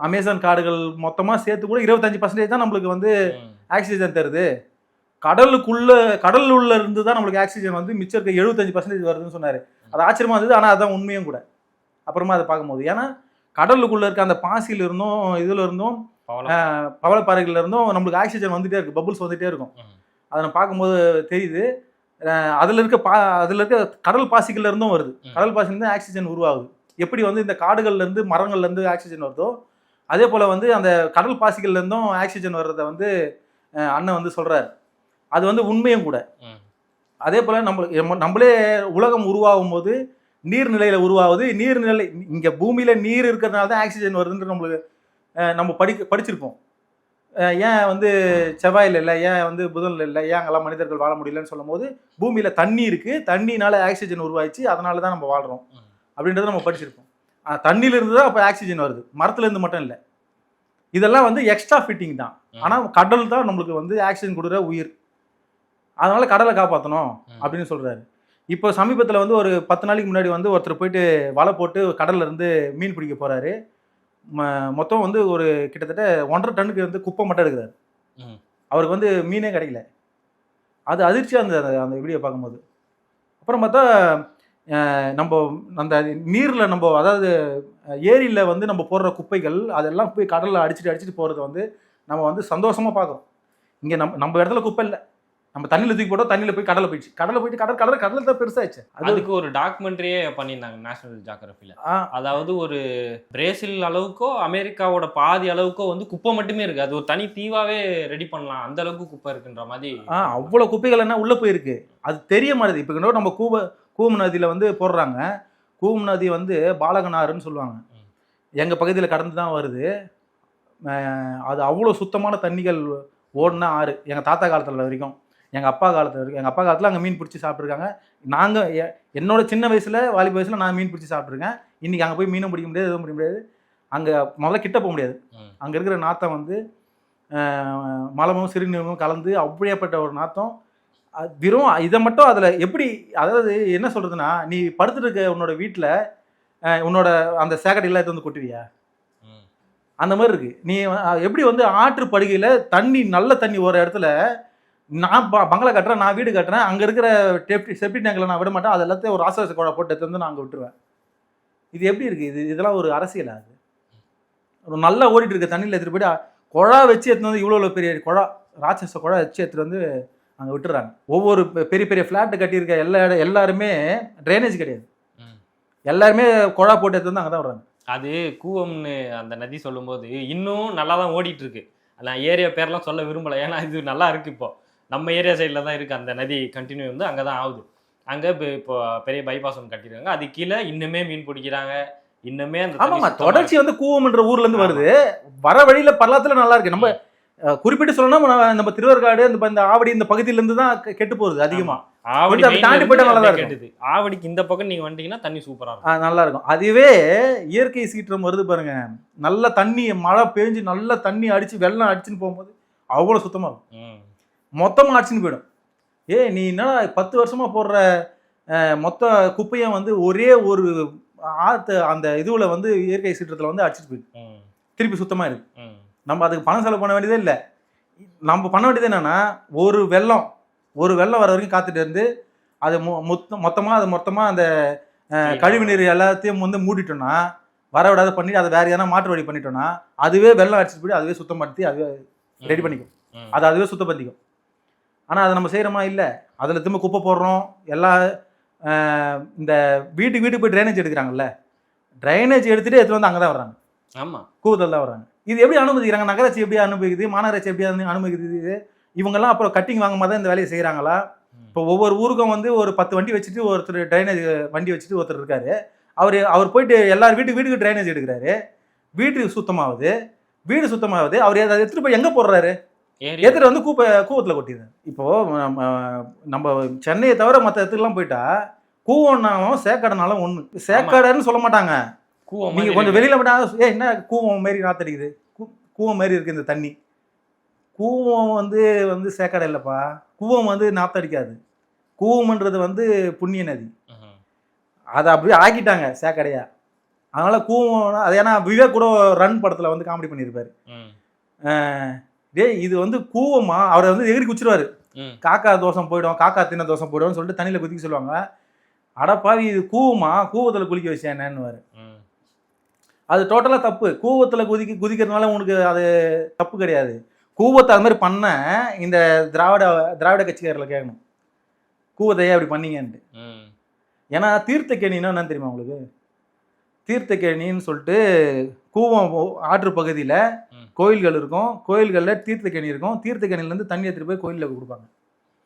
அமேசான் காடுகள் மொத்தமாக சேர்த்து கூட 25% தான் நம்மளுக்கு வந்து ஆக்சிஜன் தருது. கடல் உள்ள இருந்து தான் நம்மளுக்கு ஆக்சிஜன் வந்து மிச்சம் இருக்க 75% வருதுன்னு சொன்னார். அது ஆச்சரியமாக இருந்தது, ஆனால் அதுதான் உண்மையும் கூட. அப்புறமா அதை பார்க்கும்போது ஏன்னா கடலுக்குள்ளே இருக்க அந்த பாசியில் இருந்தும் இதில் இருந்தும் பவளப்பாறைகள் இருந்தும் நம்மளுக்கு ஆக்சிஜன் வந்துகிட்டே இருக்குது, பபுள்ஸ் வந்துகிட்டே இருக்கும். அதை நம்ம பார்க்கும்போது தெரியுது. அதில் இருக்க கடல் பாசிகள்ல இருந்தும் வருது. கடல் பாசிலேருந்து ஆக்சிஜன் உருவாகுது. எப்படி வந்து இந்த காடுகள்லேருந்து மரங்கள்லேருந்து ஆக்சிஜன் வருதோ அதே போல் வந்து அந்த கடல் பாசிகள்லேருந்தும் ஆக்சிஜன் வர்றதை வந்து அண்ணன் வந்து சொல்கிறார். அது வந்து உண்மையும் கூட. அதே போல் நம்மளே உலகம் உருவாகும் போது நீர்நிலையில் உருவாகுது. நீர்நிலை இங்கே பூமியில் நீர் இருக்கிறதுனால தான் ஆக்சிஜன் வருதுன்ற நம்மளுக்கு நம்ம படிச்சிருப்போம். ஏன் வந்து செவ்வாயில் இல்லை, ஏன் வந்து புதனில் இல்லை, ஏன் அங்கெல்லாம் மனிதர்கள் வாழ முடியலன்னு சொல்லும் போது பூமியில் தண்ணி இருக்குது, தண்ணினால ஆக்சிஜன் உருவாயிச்சு, அதனால தான் நம்ம வாழ்கிறோம் அப்படின்றத நம்ம படிச்சிருப்போம். தண்ணியிலிருந்து தான் அப்போ ஆக்சிஜன் வருது, மரத்துலேருந்து மட்டும் இல்லை. இதெல்லாம் வந்து எக்ஸ்ட்ரா ஃபிட்டிங் தான். ஆனால் கடல் தான் நம்மளுக்கு வந்து ஆக்சிஜன் கொடுக்குற உயிர். அதனால கடலை காப்பாற்றணும் அப்படின்னு சொல்கிறாரு. இப்போ சமீபத்தில் வந்து ஒரு 10 நாளைக்கு முன்னாடி வந்து ஒருத்தர் போயிட்டு வலை போட்டு கடல்ல இருந்து மீன் பிடிக்க போகிறாரு. மொத்தம் வந்து ஒரு கிட்டத்தட்ட 1.5 டன்னுக்கு வந்து குப்பை மட்டும் எடுக்கிறாரு. அவருக்கு வந்து மீனே கிடைக்கல. அது அதிர்ச்சியாக இருந்தது அந்த வீடியோ பார்க்கும்போது. அப்புறம் பார்த்தா நம்ம அந்த நீரில் நம்ம அதாவது ஏரியில் வந்து நம்ம போடுற குப்பைகள் அதெல்லாம் போய் கடலில் அடிச்சுட்டு போகிறத வந்து நம்ம வந்து சந்தோஷமாக பார்க்குறோம். இங்கே நம்ம இடத்துல குப்பை இல்லை, நம்ம தண்ணியில் தூக்கி போட்டோம், தண்ணியில் போய் கடலை போயிட்டு கடல் தான் பெருசாச்சு. அதுக்கு ஒரு டாக்குமெண்ட்ரியே பண்ணியிருந்தாங்க நேஷனல் ஜியோகிராஃபில. அதாவது ஒரு பிரேசில் அளவுக்கோ அமெரிக்காவோட பாதி அளவுக்கோ வந்து குப்பை மட்டுமே இருக்கு. அது ஒரு தனி தீவாவே ரெடி பண்ணலாம், அந்த அளவுக்கு குப்பை இருக்குன்ற மாதிரி. அவ்வளோ குப்பைகள் என்ன உள்ள போயிருக்கு அது தெரிய மாட்டேது. இப்போ நம்ம கூவம் நதியில் வந்து போடுறாங்க. கூவம் நதி வந்து பாலகனாறுன்னு சொல்லுவாங்க, எங்கள் பகுதியில் கடந்து தான் வருது. அது அவ்வளோ சுத்தமான தண்ணிகள் ஓடினா ஆறு. எங்கள் தாத்தா காலத்தில் வரைக்கும், எங்கள் அப்பா காலத்தில் அங்கே மீன் பிடிச்சி சாப்பிட்ருக்காங்க. என்னோட சின்ன வயசில் வாலிப வயசில் நான் மீன் பிடிச்சி சாப்பிட்ருக்கேன். இன்றைக்கி அங்கே போய் மீனும் பிடிக்க முடியாது, எதுவும் பிடிக்க முடியாது. அங்கே முதல்ல கிட்ட போக முடியாது. அங்கே இருக்கிற நாத்தம் வந்து மலமும் சிறுநீரும் கலந்து அப்படியேப்பட்ட ஒரு நாத்தம். வெறும் இதை மட்டும் அதில் எப்படி, அதாவது என்ன சொல்கிறதுனா, நீ படுத்துட்டு இருக்க உன்னோட வீட்டில் உன்னோட அந்த சேக்கடை எல்லாம் வந்து கொட்டுவியா, அந்த மாதிரி இருக்குது. நீ எப்படி வந்து ஆற்று படுகையில் தண்ணி நல்ல தண்ணி ஒரு இடத்துல நான் பங்களா கட்டுறேன், நான் வீடு கட்டுறேன், அங்கே இருக்கிற செப்டி டேங்கில் நான் விட மாட்டேன், அது எல்லாத்தையும் ஒரு ராசவாச குழா போட்டு எடுத்து வந்து நான் அங்கே விட்டுருவேன். இது எப்படி இருக்குது? இதெல்லாம் ஒரு அரசியலா? அது ஒரு நல்லா ஓடிட்டு இருக்க தண்ணியில் எடுத்துகிட்டு போய்ட்டு குழா வச்சு எடுத்துன்னு வந்து இவ்வளோ பெரிய குழா, ராட்சச குழா வச்சு எடுத்துகிட்டு வந்து அங்கே விட்டுறாங்க. ஒவ்வொரு பெரிய பெரிய ஃப்ளாட்டு கட்டியிருக்க எல்லாருமே ட்ரைனேஜ் கிடையாது, எல்லாருமே குழா போட்டு எடுத்து வந்து அங்கே தான் விடுறாங்க. அது கூவம்னு அந்த நதி சொல்லும்போது இன்னும் நல்லா தான் ஓடிட்டு இருக்கு. நான் ஏரியா பேர்லாம் சொல்ல விரும்பலை, ஏன்னா இது நல்லா இருக்கு. இப்போ நம்ம ஏரியா சைடில் தான் இருக்குது அந்த நதி, கண்டினியூ வந்து அங்கே தான் ஆகுது. அங்கே இப்போ பெரிய பைபாஸ் ஒன்று கட்டிடுறாங்க, அது கீழே இன்னுமே மீன் பிடிக்கிறாங்க. இன்னுமே அந்த தொடர்ச்சி வந்து கூவம்ன்ற ஊர்லேருந்து வருது. வர வழியில் பள்ளத்தில் நல்லா இருக்கு. நம்ம குறிப்பிட்டு சொல்லணும்னா நம்ம திருவேற்காடு இந்த ஆவடி இந்த பகுதியிலேருந்து தான் கெட்டு போகுது அதிகமாக. ஆவடி கொஞ்சம் அப்படி main ல தாண்டி இருந்து போயிட்டா நல்லா அப்படியே இருக்கும். கேட்டுது. ஆவடிக்கு இந்த பக்கம் நீங்க வந்துட்டீங்கன்னா தண்ணி சூப்பரா இருக்கும். நல்லா இருக்கும். அதுவே இயற்கை சீற்றம் வருது பாருங்க, நல்ல தண்ணி மழை பெஞ்சு நல்ல தண்ணி அடிச்சு வெள்ளம் அடிச்சுன்னு போகும்போது அவ்வளோ சுத்தமா இருக்கும். ம். மொத்தமா அடிச்சுன்னு போயிடும். நீ என்ன 10 வருஷமா போடுற மொத்த குப்பையும் வந்து ஒரே ஒரு ஆத்து அந்த இதுல வந்து இயற்கை சீற்றத்துல வந்து அடிச்சுட்டு போயிடும். ம். திருப்பி சுத்தமா இருக்கு. ம். நம்ம அதுக்கு பணம் செலவு பண்ண வேண்டியதே இல்லை. நம்ம பண்ண வேண்டியது என்னன்னா, ஒரு வெள்ளம் வர வரைக்கும் காத்துட்டு இருந்து அது மொத்தமா அந்த கழிவு நீர் எல்லாத்தையும் வந்து மூடிட்டோம்னா, வர விடாத பண்ணி அதை வேற எதனா மாற்று வழி பண்ணிட்டோம்னா, அதுவே வெள்ளம் அடிச்சுட்டு போய் அதுவே சுத்தப்படுத்தி அதுவே ரெடி பண்ணிக்கும். ம். அது அதுவே சுத்தப்படுத்திக்கும். ஆனா அதை நம்ம செய்யறோமா? இல்ல. அதுல திரும்ப குப்பை போடுறோம். எல்லா இந்த வீட்டுக்கு போய் ட்ரைனேஜ் எடுக்கிறாங்கல்ல, ட்ரைனேஜ் எடுத்துட்டு எடுத்துட்டு வந்து அங்கதான் வர்றாங்க. ஆமா. கூவத்தில் தான் வர்றாங்க. இது எப்படி அனுமதிக்கிறாங்க? நகராட்சி எப்படி அனுமதிக்குது? மாநகராட்சி எப்படி அனுமதிக்குது? இவங்கெல்லாம் அப்புறம் கட்டிங் வாங்கும் போது இந்த வேலையை செய்கிறாங்களா? இப்போ ஒவ்வொரு ஊருக்கும் வந்து ஒரு 10 வண்டி வச்சுட்டு ஒருத்தர் ட்ரைனேஜ் வண்டி வச்சுட்டு ஒருத்தர் இருக்காரு. அவர் போயிட்டு எல்லார் வீட்டுக்கு ட்ரைனேஜ் எடுக்கிறாரு. வீடு சுத்தமாகுது. அவர் அதை எடுத்துட்டு போய் எங்க போடுறாரு? எடுத்துட்டு வந்து கூவத்தில் கொட்டிடுறாரு. இப்போ நம்ம சென்னையை தவிர மற்ற இடத்துக்குலாம் போயிட்டா கூவம்னாலும் சேக்கடைனாலும் ஒண்ணு. சேக்கடைன்னு சொல்ல மாட்டாங்க. நீங்க கொஞ்சம் வெளியில விட்டா என்ன கூவம் மாரி நாத்தடிக்குது, கூவம் மாரி இருக்கு இந்த தண்ணி. கூவம் வந்து சேக்கடை இல்லப்பா. கூவம் வந்து நாத்தடிக்காது. கூவம்ன்றது வந்து புண்ணிய நதி. அதை அப்படியே ஆக்கிட்டாங்க சேக்கடையா. அதனால கூவம் அது. ஏன்னா விவேக் கூட ரன் படத்துல வந்து காமெடி பண்ணியிருப்பாரு. இது வந்து கூவமா, அவரை வந்து எகிரி குச்சிருவாரு. காக்கா தோஷம் போயிடும், காக்கா தின்ன தோஷம் போயிடும்னு சொல்லிட்டு தண்ணியில குதிக்க சொல்லுவாங்க. அடப்பாவி, இது கூவமா, கூவத்துல குளிக்க வச்சேன் என்னன்னு. அது டோட்டலா தப்பு. கூவத்துல குதிக்கிறதுனால உனக்கு அது தப்பு கிடையாது. கூவத்தை அது மாதிரி பண்ண இந்த திராவிட கட்சிக்காரர்களை கேட்கணும், கூவத்தையே அப்படி பண்ணீங்கன்ட்டு. ஏன்னா தீர்த்தக்கேணின்னா என்னன்னு தெரியுமா உங்களுக்கு? தீர்த்தக்கேணின்னு சொல்லிட்டு கூவம் ஆற்று பகுதியில் கோயில்கள் இருக்கும். கோயில்களில் தீர்த்தக்கேணி இருக்கும். தீர்த்தக்கேணிலேருந்து தண்ணி எடுத்துகிட்டு போய் கோயிலில் கொடுப்பாங்க.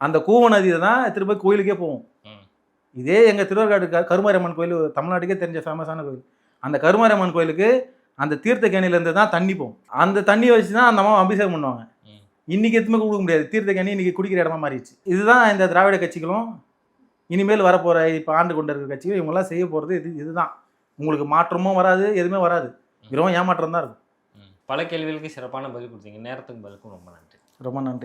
அந்த கூவ நதியை தான் எடுத்துகிட்டு போய் கோயிலுக்கே போவோம். இதே எங்கள் திருவாரூர் கருமாரியம்மன் கோயில் தமிழ்நாட்டுக்கே தெரிஞ்ச ஃபேமஸான கோயில். அந்த கருமாரியம்மன் கோயிலுக்கு அந்த தீர்த்தக்கேணிலேருந்து தான் தண்ணி போகும். அந்த தண்ணியை வச்சு தான் அந்த அம்மா அபிஷேகம் பண்ணுவாங்க. இன்னைக்கு எதுவுமே கொடுக்க முடியாது. தீர்த்தக்கேணி இன்னைக்கு குடிக்கிற இடமா மாறிடுச்சு. இதுதான் இந்த திராவிட கட்சிகளும் இனிமேல் வரப்போகிற இப்போ ஆண்டு கொண்டு இருக்கிற கட்சிகள் இவங்கெல்லாம் செய்ய போகிறது இதுதான். உங்களுக்கு மாற்றமும் வராது, எதுவுமே வராது. வெறும் ஏமாற்றம் தான் இருக்கும். பல கேள்விகளுக்கு சிறப்பான பதில் கொடுத்தீங்க. நேரத்துக்கு பதிலுக்கும் ரொம்ப நன்றி. ரொம்ப நன்றி.